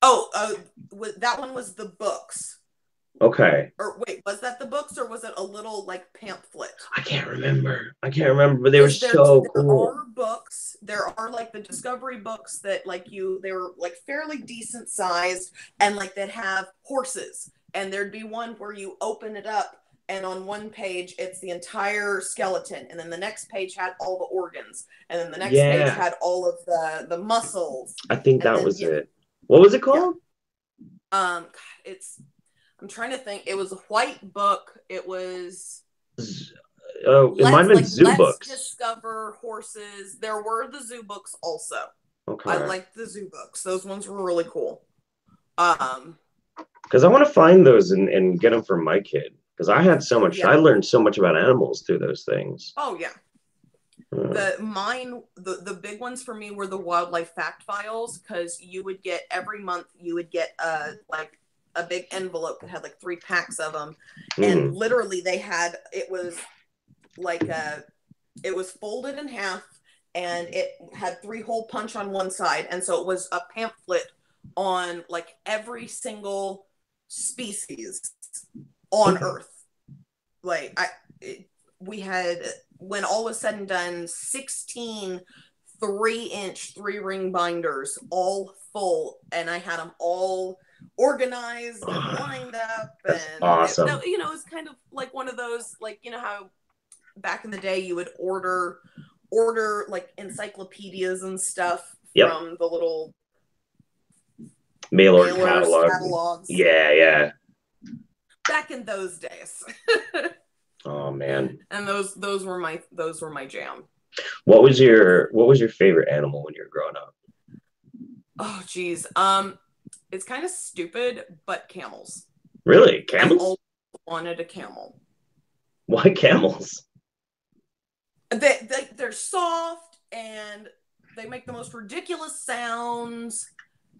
That one was the books. Okay. Or wait, was that the books or was it a little like pamphlet? I can't remember, but they were so cool. There are books. There are like the Discovery books that they were like fairly decent sized and like that have horses. And there'd be one where you open it up and on one page it's the entire skeleton, and then the next page had all the organs, and then the next page had all of the muscles. I think that was it. What was it called? Yeah. I'm trying to think. It was a white book. It was it might have been zoo books. Discover horses. There were the zoo books also. Okay. I liked the zoo books. Those ones were really cool. Because I want to find those and get them for my kid. Because I had so much, I learned so much about animals through those things. Oh yeah. The big ones for me were the Wildlife Fact Files, because you would get every month like a big envelope that had like 3 packs of them, and literally it was folded in half and it had 3 hole punch on one side, and so it was a pamphlet on like every single species on Earth. Like we had, when all was said and done, 16 3-inch 3-ring binders, all full, and I had them all organized and lined up. That's and awesome. It's kind of like one of those, like, how back in the day you would order like encyclopedias and stuff from the little mail order catalogs. Yeah. Back in those days. Oh man. And those were my jam. What was your favorite animal when you were growing up? Oh geez. It's kind of stupid, but camels. Really? Camels? I always wanted a camel. Why camels? They're soft and they make the most ridiculous sounds.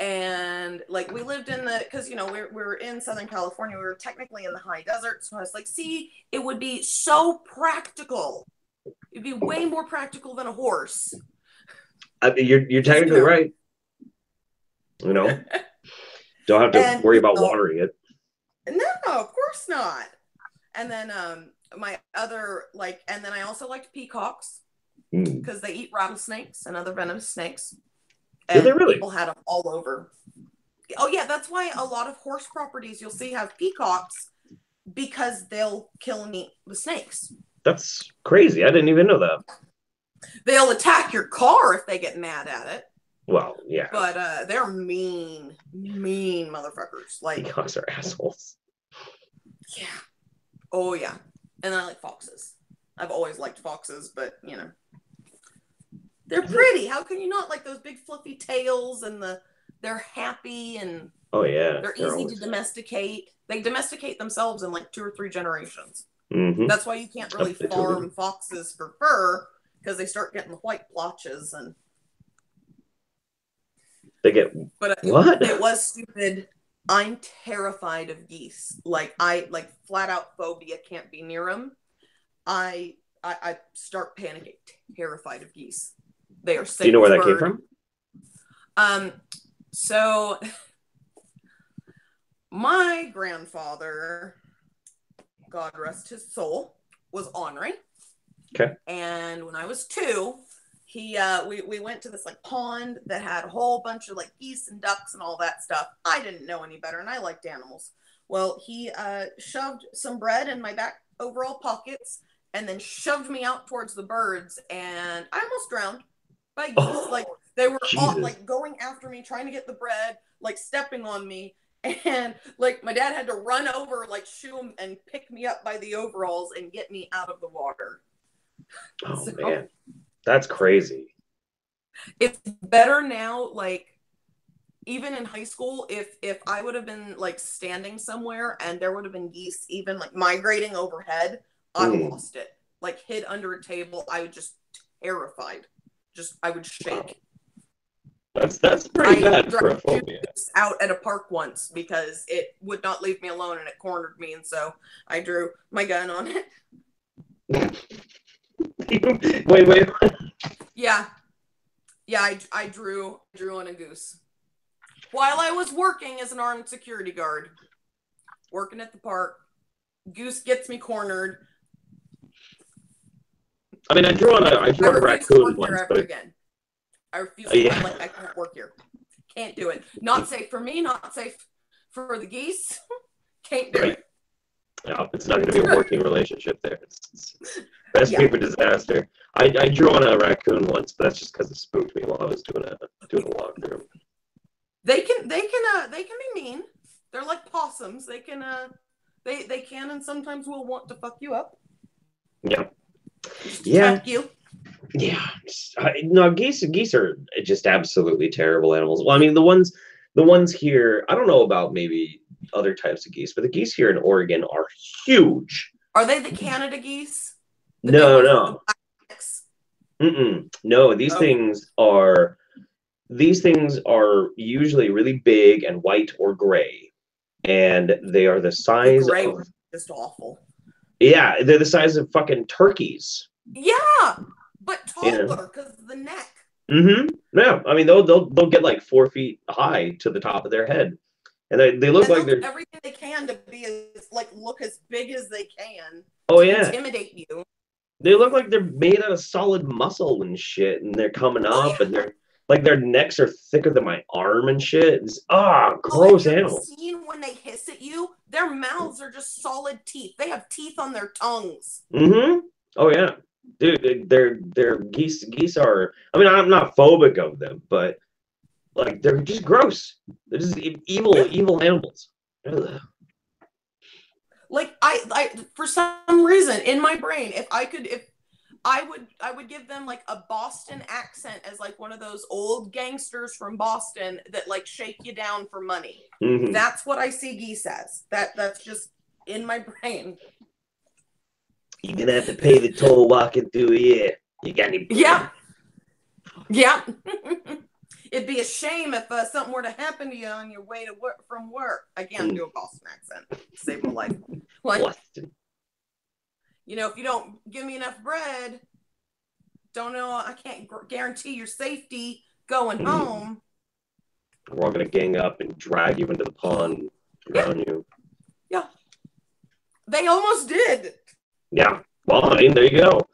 And like we lived because we're in Southern California, we were technically in the high desert, so I was like, see, it would be so practical. It'd be way more practical than a horse. I mean, you're technically right. Don't have to worry about watering it. No, of course not. And then my other and then I also liked peacocks because they eat rattlesnakes and other venomous snakes. And do they really? People had them all over. Oh yeah, that's why a lot of horse properties you'll see have peacocks, because they'll kill and eat the snakes. That's crazy. I didn't even know that. They'll attack your car if they get mad at it. Well, yeah. But they're mean motherfuckers. Like, Peacocks are assholes. Yeah. Oh yeah. And I like foxes. I've always liked foxes, but you know, they're pretty. How can you not like those big fluffy tails, and they're happy, and oh yeah, they're easy to domesticate. They domesticate themselves in like 2 or 3 generations. Mm-hmm. That's why you can't really farm foxes for fur, because they start getting the white blotches, and they get what? It was stupid. I'm terrified of geese. Like, I flat out phobia, can't be near them. I start panicking, terrified of geese. They are safe. Do you know where that came from? So my grandfather, God rest his soul, was ornery. Okay. And when I was 2, we went to this like pond that had a whole bunch of like geese and ducks and all that stuff. I didn't know any better, and I liked animals. Well, he shoved some bread in my back overall pockets, and then shoved me out towards the birds, and I almost drowned by geese. Oh, like, they were all like going after me, trying to get the bread, like stepping on me, and like my dad had to run over, like shoo him and pick me up by the overalls and get me out of the water. Oh so, man, that's crazy. It's better now. Like, even in high school, if I would have been like standing somewhere and there would have been geese even like migrating overhead, I lost it. Like, hid under a table, I would just terrified. I would shake. Wow. That's pretty bad for a phobia. Out at a park once because it would not leave me alone, and it cornered me, and so I drew my gun on it. Wait. Yeah, I drew on a goose while I was working as an armed security guard, working at the park. Goose gets me cornered. I mean, I drew on a raccoon once, but again. I refuse to. Yeah. I can't work here. Can't do it. Not safe for me. Not safe for the geese. Can't do it. No, it's not going to be a working relationship there. It's recipe for disaster. I drew on a raccoon once, but that's just because it spooked me while I was doing a walkthrough. They can be mean. They're like possums. They can and sometimes will want to fuck you up. Yeah. Attack you. Yeah. No, geese are just absolutely terrible animals. Well, I mean, the ones here, I don't know about maybe other types of geese, but the geese here in Oregon are huge. Are they the Canada geese? No. No, these things are usually really big and white or gray, and they are the size the gray of was just awful. Yeah, they're the size of fucking turkeys. Yeah, but taller because of the neck. Mm-hmm. Yeah, I mean they'll get like 4 feet high to the top of their head, and they look like they're everything they can to be look as big as they can. Oh yeah, intimidate you. They look like they're made out of solid muscle and shit, and they're coming up, and they're like their necks are thicker than my arm and shit. It's gross animals. Seen when they hiss at you, their mouths are just solid teeth. They have teeth on their tongues. Mm-hmm. Oh yeah, dude, they're geese are. I mean, I'm not phobic of them, but like they're just gross. They're just evil animals. Ugh. Like I for some reason in my brain, if I would give them like a Boston accent as like one of those old gangsters from Boston that like shake you down for money. Mm-hmm. That's what I see geese as. That's just in my brain. You're gonna have to pay the toll walking through here. You got any? Yeah. It'd be a shame if something were to happen to you on your way to work from work. I can't do a Boston accent. Save my life. Like, Boston. You know, if you don't give me enough bread, I can't guarantee your safety going home. We're all gonna gang up and drag you into the pond and drown you. Yeah. They almost did. Yeah. Well, I mean, there you go.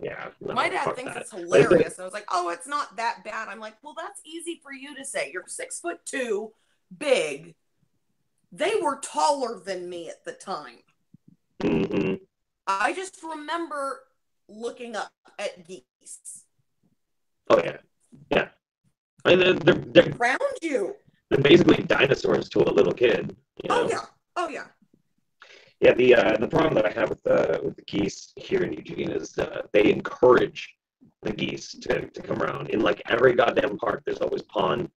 Yeah, no, My dad fuck thinks that. it's hilarious. And I was like, oh, it's not that bad. I'm like, well, that's easy for you to say. You're 6'2", big. They were taller than me at the time. Mm-hmm. I just remember looking up at geese. Oh yeah, yeah. I mean, they're Around you. they're basically dinosaurs to a little kid. You Oh know? yeah. Oh yeah. Yeah. The problem that I have with the geese here in Eugene is they encourage the geese to come around. In like every goddamn park, there's always pond.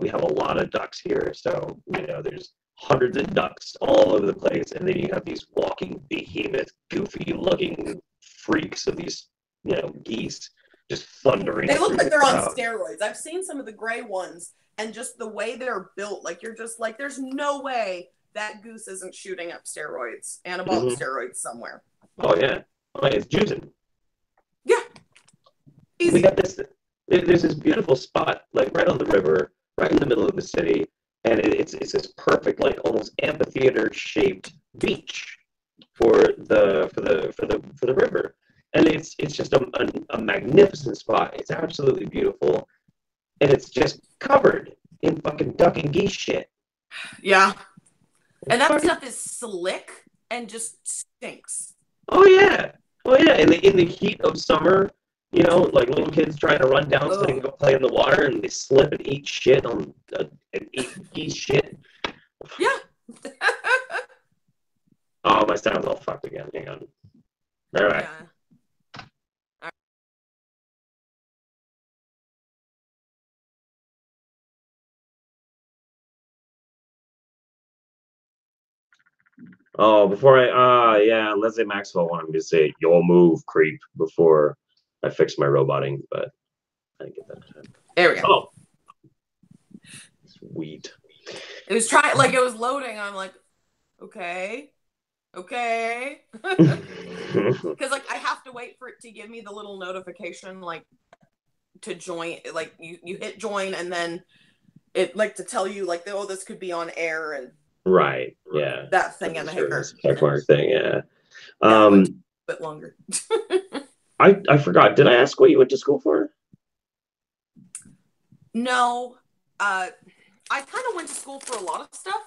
We have a lot of ducks here, so there's hundreds of ducks all over the place, and then you have these walking behemoth, goofy-looking freaks of these geese just thundering They look through like the they're on crowd. steroids. I've seen some of the gray ones, and just the way they're built, like you're just like, there's no way that goose isn't shooting up steroids, anabolic steroids somewhere. Oh yeah, it's juicing. Yeah, We easy. got this. There's this beautiful spot, like right on the river, right in the middle of the city, and it's this perfect, like almost amphitheater shaped beach for the river, and it's just a magnificent spot. It's absolutely beautiful, and it's just covered in fucking duck and geese shit. Yeah, and that Fucking, stuff is slick and just stinks. oh yeah, oh yeah. In the heat of summer, like little kids trying to run down so they can Ugh. go play in the water, and they slip and eat shit and eat geese shit. Yeah. Oh, my sound's all fucked again. Hang on. All right. Yeah. Oh, before yeah, Leslie Maxwell wanted me to say "your move, creep" before I fixed my roboting, but I didn't get that time. There we go. Oh, sweet. It was trying, like it was loading. I'm like, okay. Because like I have to wait for it to give me the little notification, like to join. Like you hit join, and then it like to tell you like, oh, this could be on air and Right. Yeah. that thing and the hacker. Check mark thing. Yeah. Yeah, it went a bit longer. I forgot. Did I ask what you went to school for? No, I kind of went to school for a lot of stuff.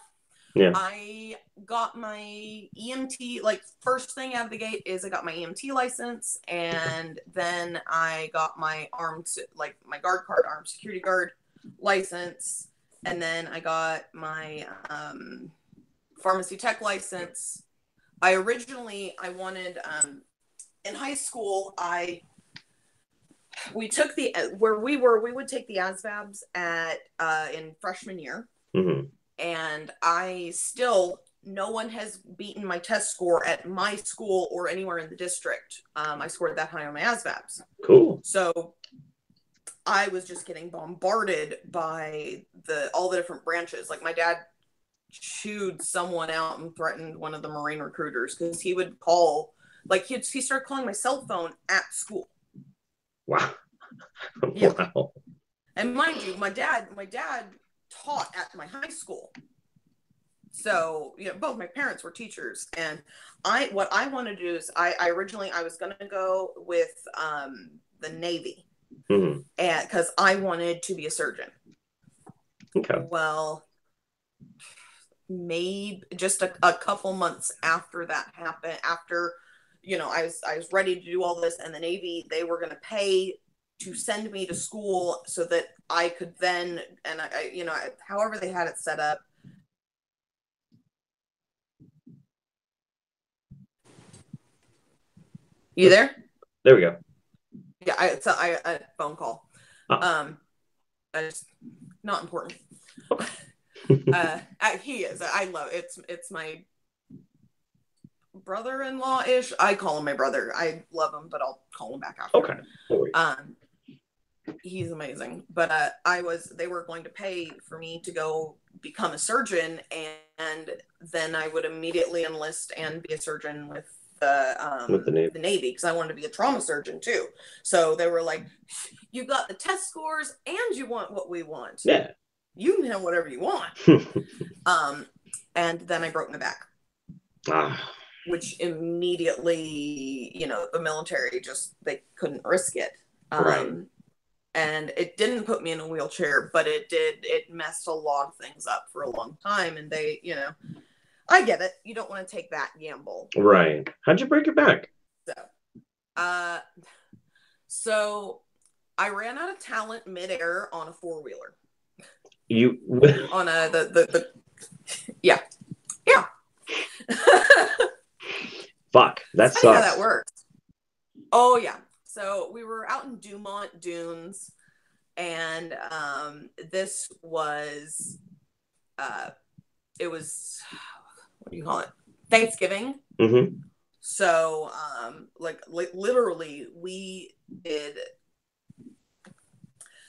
Yeah. I got my EMT, like first thing out of the gate is I got my EMT license, and then I got my my guard card, armed security guard license, and then I got my pharmacy tech license. I wanted in high school, we took we would take the ASVABs in freshman year. Mm-hmm. And no one has beaten my test score at my school or anywhere in the district. I scored that high on my ASVABs. Cool. So I was just getting bombarded by all the different branches. Like my dad chewed someone out and threatened one of the Marine recruiters because he would call, like he started calling my cell phone at school. Wow. Yeah. Wow. And mind you, my dad taught at my high school. So, both my parents were teachers, and what I wanted to do is originally I was going to go with the Navy, and because I wanted to be a surgeon. Okay. Well, maybe just a couple months after that happened, after I was ready to do all this, and the Navy, they were going to pay to send me to school so that I could then, and however they had it set up. You there? There we go. Yeah, I phone call. Oh. It's not important. He is. I love it. It's my brother-in-law-ish. I call him my brother. I love him, but I'll call him back after. Okay. He's amazing. But they were going to pay for me to go become a surgeon, and then I would immediately enlist and be a surgeon with the Navy, because I wanted to be a trauma surgeon too. So they were like, you got the test scores and you want what we want. Yeah. You can have whatever you want. And then I broke my back. which immediately, the military they couldn't risk it. Right. And it didn't put me in a wheelchair, but it messed a lot of things up for a long time. And they, I get it. You don't want to take that gamble. Right. How'd you break your back? So I ran out of talent midair on a 4-wheeler. You on the yeah. Fuck, that sucks. How that works. Oh yeah. So we were out in Dumont Dunes, and this was it was, what do you call it? Thanksgiving. Mm-hmm. So literally we did.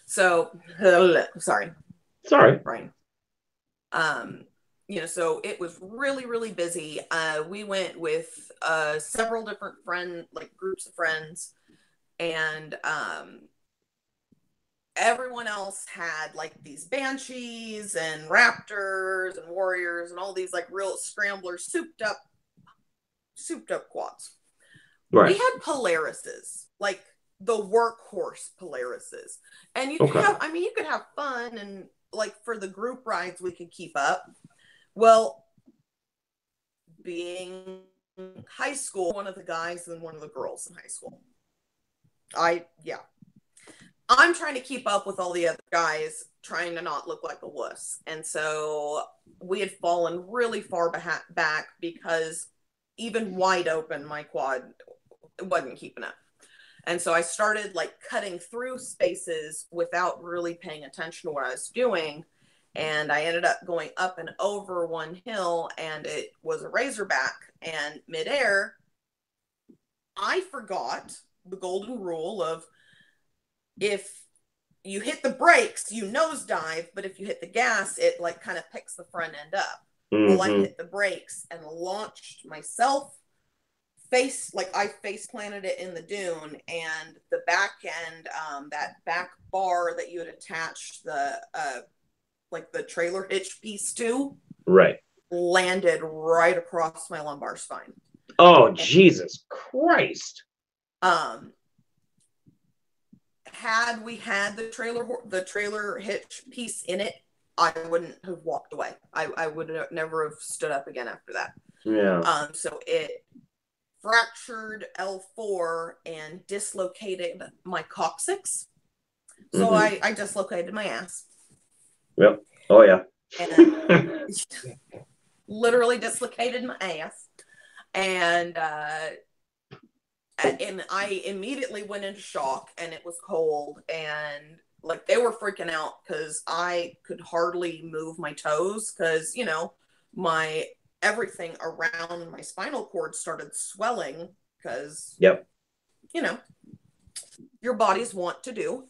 So sorry, Brian. So it was really, really busy. We went with several different groups of friends, and everyone else had these banshees and raptors and warriors and all these real scramblers, souped up quads. Right. We had Polarises, the workhorse Polarises, and you could have fun, and for the group rides we could keep up. Well, being high school, one of the guys and one of the girls in high school, I'm trying to keep up with all the other guys, trying to not look like a wuss. And so we had fallen really far back because even wide open, my quad wasn't keeping up. And so I started cutting through spaces without really paying attention to what I was doing. And I ended up going up and over one hill, and it was a razorback. And midair, I forgot the golden rule of, if you hit the brakes, you nosedive, but if you hit the gas, it kind of picks the front end up. Mm-hmm. Well, I hit the brakes and launched myself I face planted it in the dune, and the back end, that back bar that you had attached the trailer hitch piece to, right, landed right across my lumbar spine. Oh, and, Jesus Christ. Had we had the trailer hitch piece in it, I wouldn't have walked away. I would have never have stood up again after that. Yeah. So it fractured L4 and dislocated my coccyx. So mm-hmm. I dislocated my ass. Yep. Oh yeah. And literally dislocated my ass. And I immediately went into shock, and it was cold, and they were freaking out because I could hardly move my toes because, my everything around my spinal cord started swelling because, yep, your bodies want to do.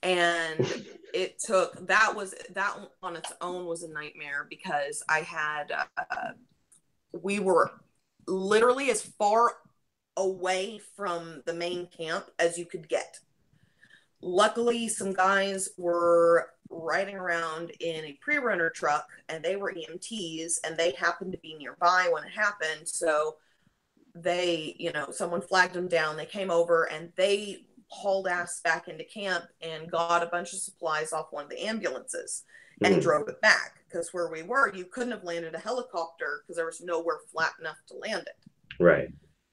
And it took, that on its own was a nightmare because I had, we were literally as far away from the main camp as you could get. Luckily, some guys were riding around in a pre-runner truck, and they were EMTs, and they happened to be nearby when it happened. So they, someone flagged them down. They came over, and they hauled ass back into camp and got a bunch of supplies off one of the ambulances and drove it back, because where we were, you couldn't have landed a helicopter because there was nowhere flat enough to land it. Right.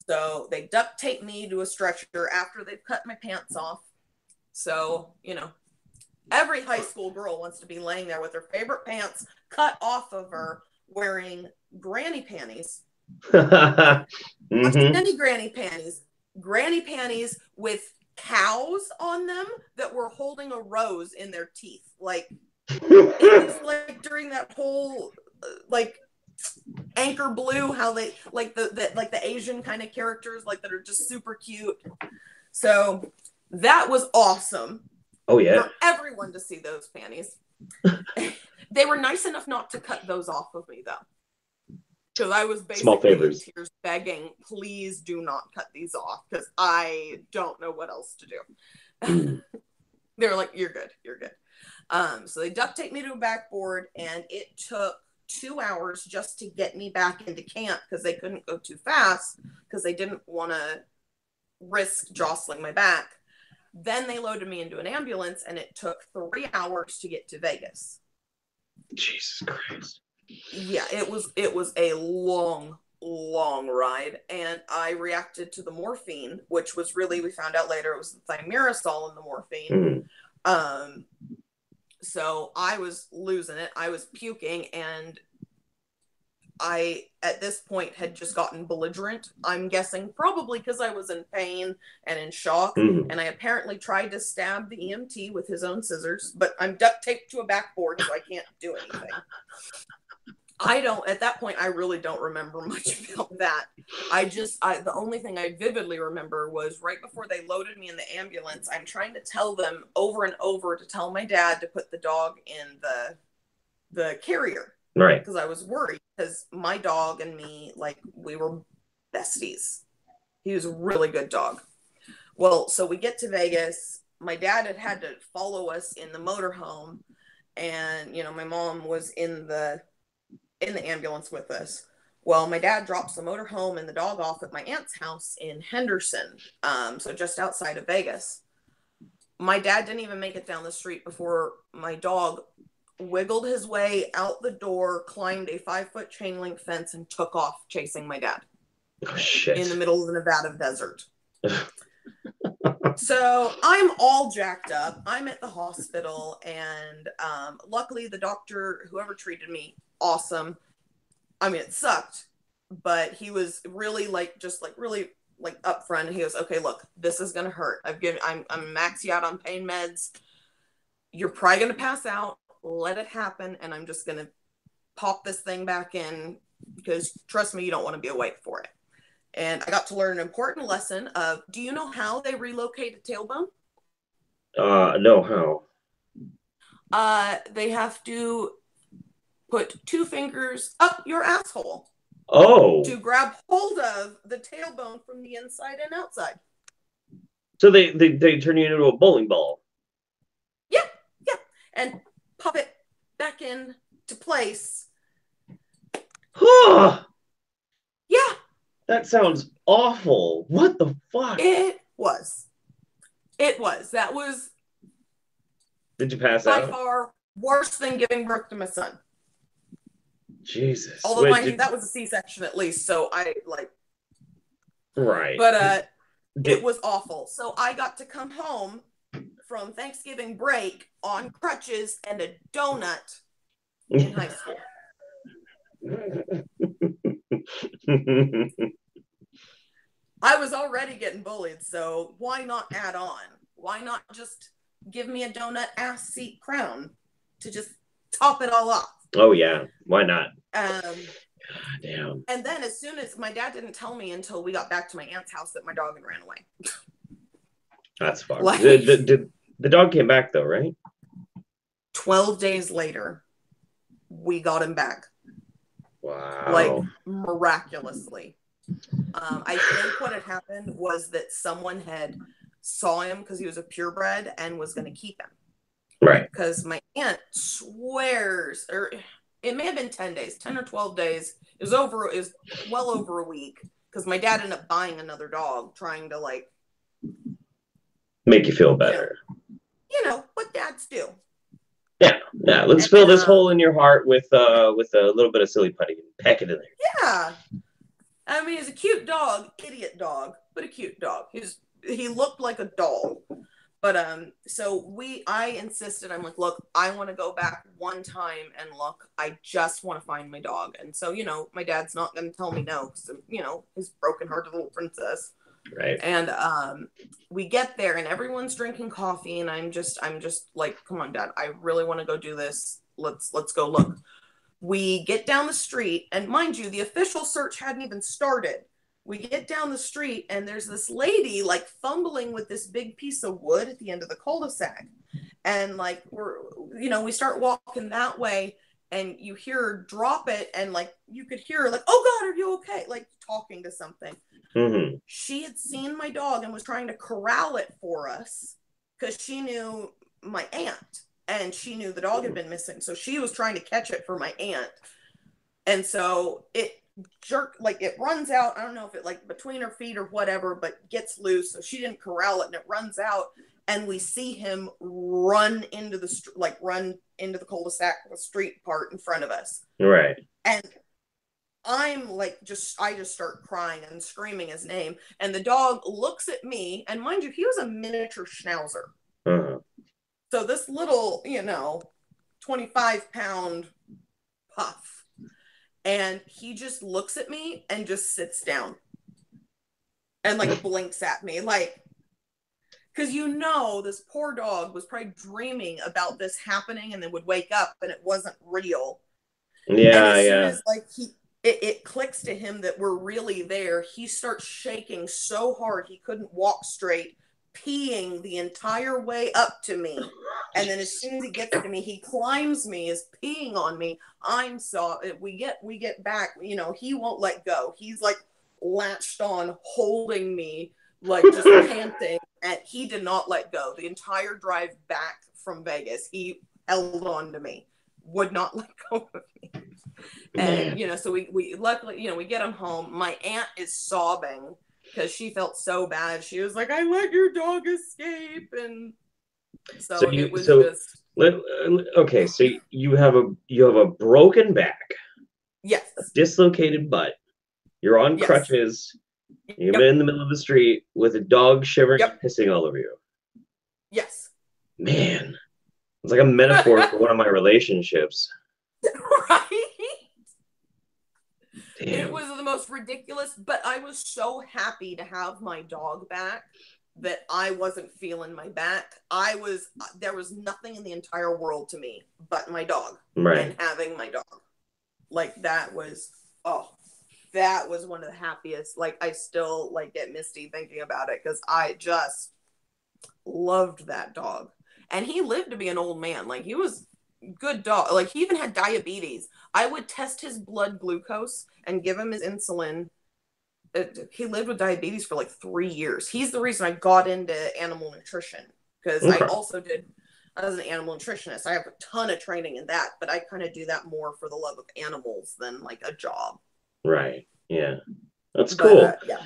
So they duct taped me to a stretcher after they've cut my pants off. So, every high school girl wants to be laying there with her favorite pants cut off of her, wearing granny panties. Mm-hmm. Granny panties with cows on them that were holding a rose in their teeth. It was during that whole, Anchor Blue, how they, the Asian kind of characters, that are just super cute. So that was awesome. Oh, yeah. For everyone to see those panties. They were nice enough not to cut those off of me, though. Because I was basically in tears begging, please do not cut these off, because I don't know what else to do. They were like, you're good. So they duct taped me to a backboard, and it took 2 hours just to get me back into camp because they couldn't go too fast because they didn't want to risk jostling my back. Then they loaded me into an ambulance, and it took 3 hours to get to Vegas. Jesus Christ. Yeah, it was a long ride, and I reacted to the morphine, which was really, we found out later, it was the thimerosal in the morphine. So I was losing it. I was puking, and I, at this point, had just gotten belligerent. I'm guessing probably because I was in pain and in shock, and I apparently tried to stab the EMT with his own scissors, but I'm duct taped to a backboard, so I can't do anything. At that point, I really don't remember much about that. The only thing I vividly remember was right before they loaded me in the ambulance, I'm trying to tell them over and over to tell my dad to put the dog in the carrier. Right. Because I was worried, because my dog and me, like, we were besties. He was a really good dog. Well, so we get to Vegas. My dad had to follow us in the motorhome, and, my mom was in the ambulance with us. Well, my dad drops the motorhome and the dog off at my aunt's house in Henderson, so just outside of Vegas. My dad didn't even make it down the street before my dog wiggled his way out the door, climbed a 5-foot chain link fence, and took off chasing my dad. Oh, shit. In the middle of the Nevada desert. So I'm all jacked up. I'm at the hospital, and luckily the doctor, whoever treated me, awesome. I mean, it sucked, but he was really really upfront. He goes, okay, look, this is gonna hurt. I'm maxing out on pain meds. You're probably gonna pass out. Let it happen, and I'm just gonna pop this thing back in, because trust me, you don't want to be awake for it. And I got to learn an important lesson of, do you know how they relocate a tailbone? No, how? They have to put 2 fingers up your asshole. Oh. To grab hold of the tailbone from the inside and outside. So they turn you into a bowling ball. Yeah. And pop it back in to place. Yeah. That sounds awful. What the fuck? It was. That was. Did you pass by out? By far worse than giving birth to my son. Jesus. Although, mind you, that was a C-section at least, so I like. Right. But it was awful. So I got to come home from Thanksgiving break on crutches and a donut in high school. I was already getting bullied, so why not add on? Why not just give me a donut ass seat crown to just top it all off? Oh yeah, why not? God damn. And then as soon as my dad didn't tell me until we got back to my aunt's house that my dog had ran away. That's fucked. The dog came back though, right? 12 days later, we got him back. Wow. Like, miraculously. I think what had happened was that someone had saw him because he was a purebred and was going to keep him. Right. Because my aunt swears, or it may have been 10 days, 10 or 12 days. It was well over a week, because my dad ended up buying another dog, trying to like make you feel better. You know what dads do. Yeah. Let's fill this hole in your heart with a little bit of silly putty and pack it in there. Yeah. I mean, he's a cute dog, idiot dog, but a cute dog. He looked like a doll. But so I insisted, I'm like, look, I want to go back one time and look, I just want to find my dog. And so, my dad's not going to tell me no, because, his broken-hearted little princess. Right. And we get there and everyone's drinking coffee, and I'm just like, come on, Dad, I really want to go do this. Let's go look. We get down the street, and mind you, the official search hadn't even started. We get down the street, and there's this lady like fumbling with this big piece of wood at the end of the cul-de-sac. And like we start walking that way, and you hear her drop it, and like you could hear her like, "Oh God, are you okay?" Like talking to something. Mm-hmm. She had seen my dog and was trying to corral it for us because she knew my aunt, and she knew the dog had been missing. So she was trying to catch it for my aunt. And so it it runs out. I don't know if it like between her feet or whatever, but gets loose. So she didn't corral it and it runs out. And we see him run into the cul-de-sac, the street part in front of us. Right. And I'm like, I just start crying and screaming his name. And the dog looks at me, and mind you, he was a miniature schnauzer. Uh-huh. So this little, 25-pound puff. And he just looks at me and just sits down. And like blinks at me. Like, because this poor dog was probably dreaming about this happening and then would wake up and it wasn't real. Yeah, and as soon as like it clicks to him that we're really there, he starts shaking so hard he couldn't walk straight, peeing the entire way up to me. And then as soon as he gets to me, he climbs me, is peeing on me. We get back, he won't let go. He's like latched on, holding me, like just panting, and he did not let go. The entire drive back from Vegas, he held on to me, would not let go of me. And so we luckily, we get him home. My aunt is sobbing because she felt so bad. She was like, "I let your dog escape," and so it was just. Okay, so you have a broken back. Yes. A dislocated butt. You're on crutches. You've been in the middle of the street with a dog shivering and pissing all over you. Yes. Man, it's like a metaphor for one of my relationships. Right? Damn. It was the most ridiculous, but I was so happy to have my dog back that I wasn't feeling my back. There was nothing in the entire world to me but my dog. Right. And having my dog. Like that was one of the happiest. Like I still like get misty thinking about it because I just loved that dog. And he lived to be an old man. Like he was a good dog. Like he even had diabetes. I would test his blood glucose and give him his insulin. He lived with diabetes for like 3 years. He's the reason I got into animal nutrition because I was an animal nutritionist. I have a ton of training in that, but I kind of do that more for the love of animals than like a job. Right. Yeah. That's cool. Yeah.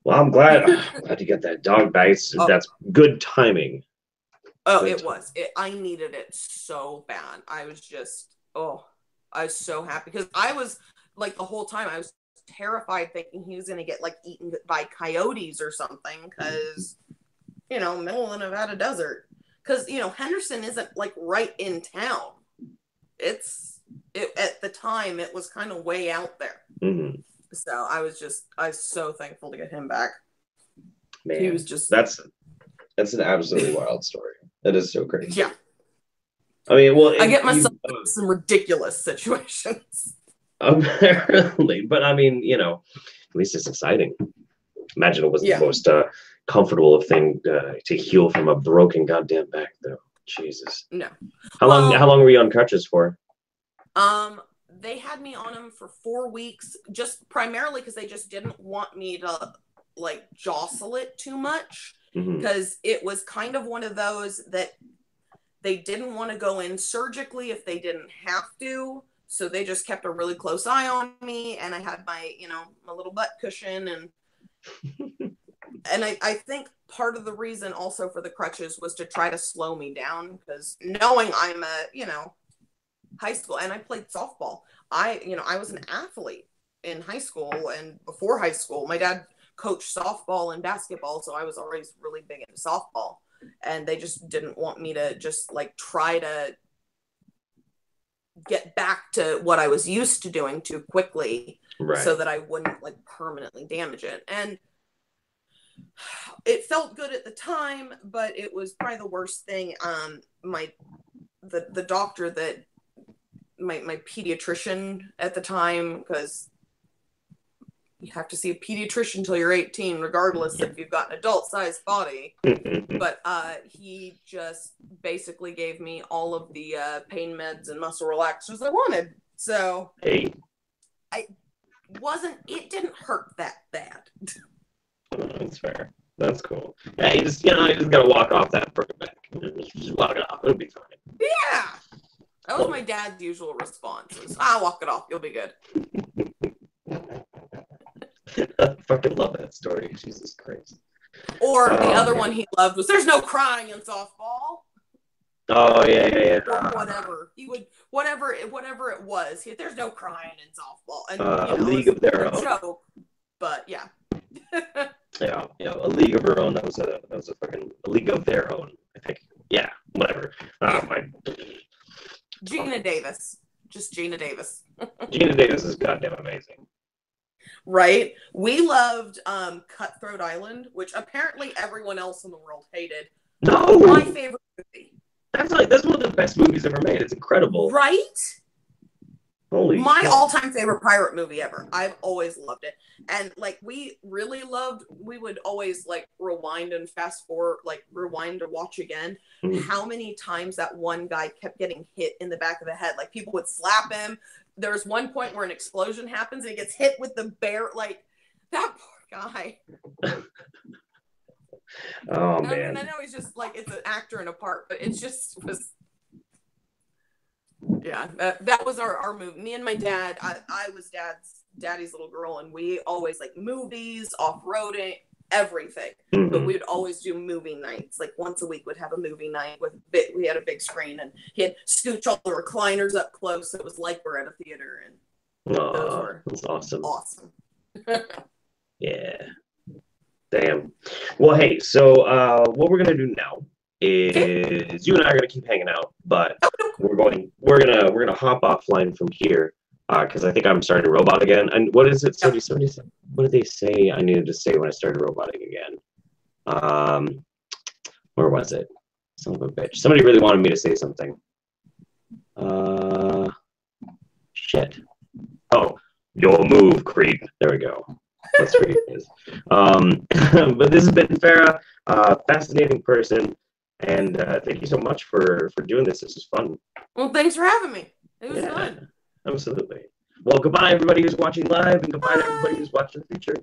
Well, I'm glad you got that dog back. That's good timing. Oh, it was. I needed it so bad. I was just, I was so happy because I was like the whole time I was terrified thinking he was going to get like eaten by coyotes or something because, middle of the Nevada desert. Because, Henderson isn't like right in town. At the time, it was kind of way out there. Mm-hmm. So I was so thankful to get him back. Man, he was just. That's an absolutely wild story. That is so crazy. Yeah. I mean, well, I get myself in some ridiculous situations. Apparently, but I mean, at least it's exciting. Imagine it was the most comfortable thing to heal from a broken goddamn back, though. Jesus. No. How long were you on crutches for? They had me on them for 4 weeks, just primarily because they just didn't want me to like jostle it too much. Because it was kind of one of those that they didn't want to go in surgically if they didn't have to. So they just kept a really close eye on me. And I had my, my little butt cushion. And and I think part of the reason also for the crutches was to try to slow me down. Because knowing I'm high school and I played softball. I was an athlete in high school and before high school. My dad coached softball and basketball, so I was always really big into softball, and they just didn't want me to just like try to get back to what I was used to doing too quickly, so that I wouldn't like permanently damage it. And it felt good at the time, but it was probably the worst thing. The doctor that my pediatrician at the time, because you have to see a pediatrician until you're 18, regardless if you've got an adult-sized body. But he just basically gave me all of the pain meds and muscle relaxers I wanted. So it didn't hurt that bad. That's fair. That's cool. Yeah, you just gotta walk off that broken back. Just walk it off. It'll be fine. Yeah. That was my dad's usual response. Was, walk it off. You'll be good. I fucking love that story. Jesus Christ. Or the other one he loved was, there's no crying in softball. Oh, yeah. Or whatever. He would, whatever it was. There's no crying in softball. And, a league of their own. Joke, but yeah. yeah, a league of her own. That was a fucking league of their own, I think. Yeah, whatever. Gina Davis. Just Gina Davis. Gina Davis is goddamn amazing. Right? We loved Cutthroat Island, which apparently everyone else in the world hated. No! My favorite movie. That's one of the best movies ever made. It's incredible. Right? Holy My shit. all-time favorite pirate movie ever. I've always loved it. And we would always rewind and fast forward, rewind to watch again. How many times that one guy kept getting hit in the back of the head. People would slap him. There was one point where an explosion happens and he gets hit with the bear. That poor guy. Oh, man. I know he's just it's an actor in a part, but it just was. Yeah, that was our movie. Me and my dad. I was daddy's little girl, and we always movies, off-roading, everything. But we'd always do movie nights. Once a week, we'd have a movie night we had a big screen, and he'd scooch all the recliners up close. So it was like we're at a theater, and those were that's awesome. Awesome. Yeah. Damn. Well, hey. So what we're gonna do now is you and I are gonna keep hanging out, but we're gonna hop offline from here because I think I'm starting to robot again. And what is it? Somebody said, what did they say I needed to say when I started roboting again? Where was it? Son of a bitch. Somebody really wanted me to say something. Shit. Oh, your move, creep. There we go. That's where it is. But this has been Farrah, fascinating person, and thank you so much for doing this. This is fun. Well, thanks for having me. It was fun. Absolutely. Well, goodbye, everybody who's watching live, and goodbye to everybody who's watching the future.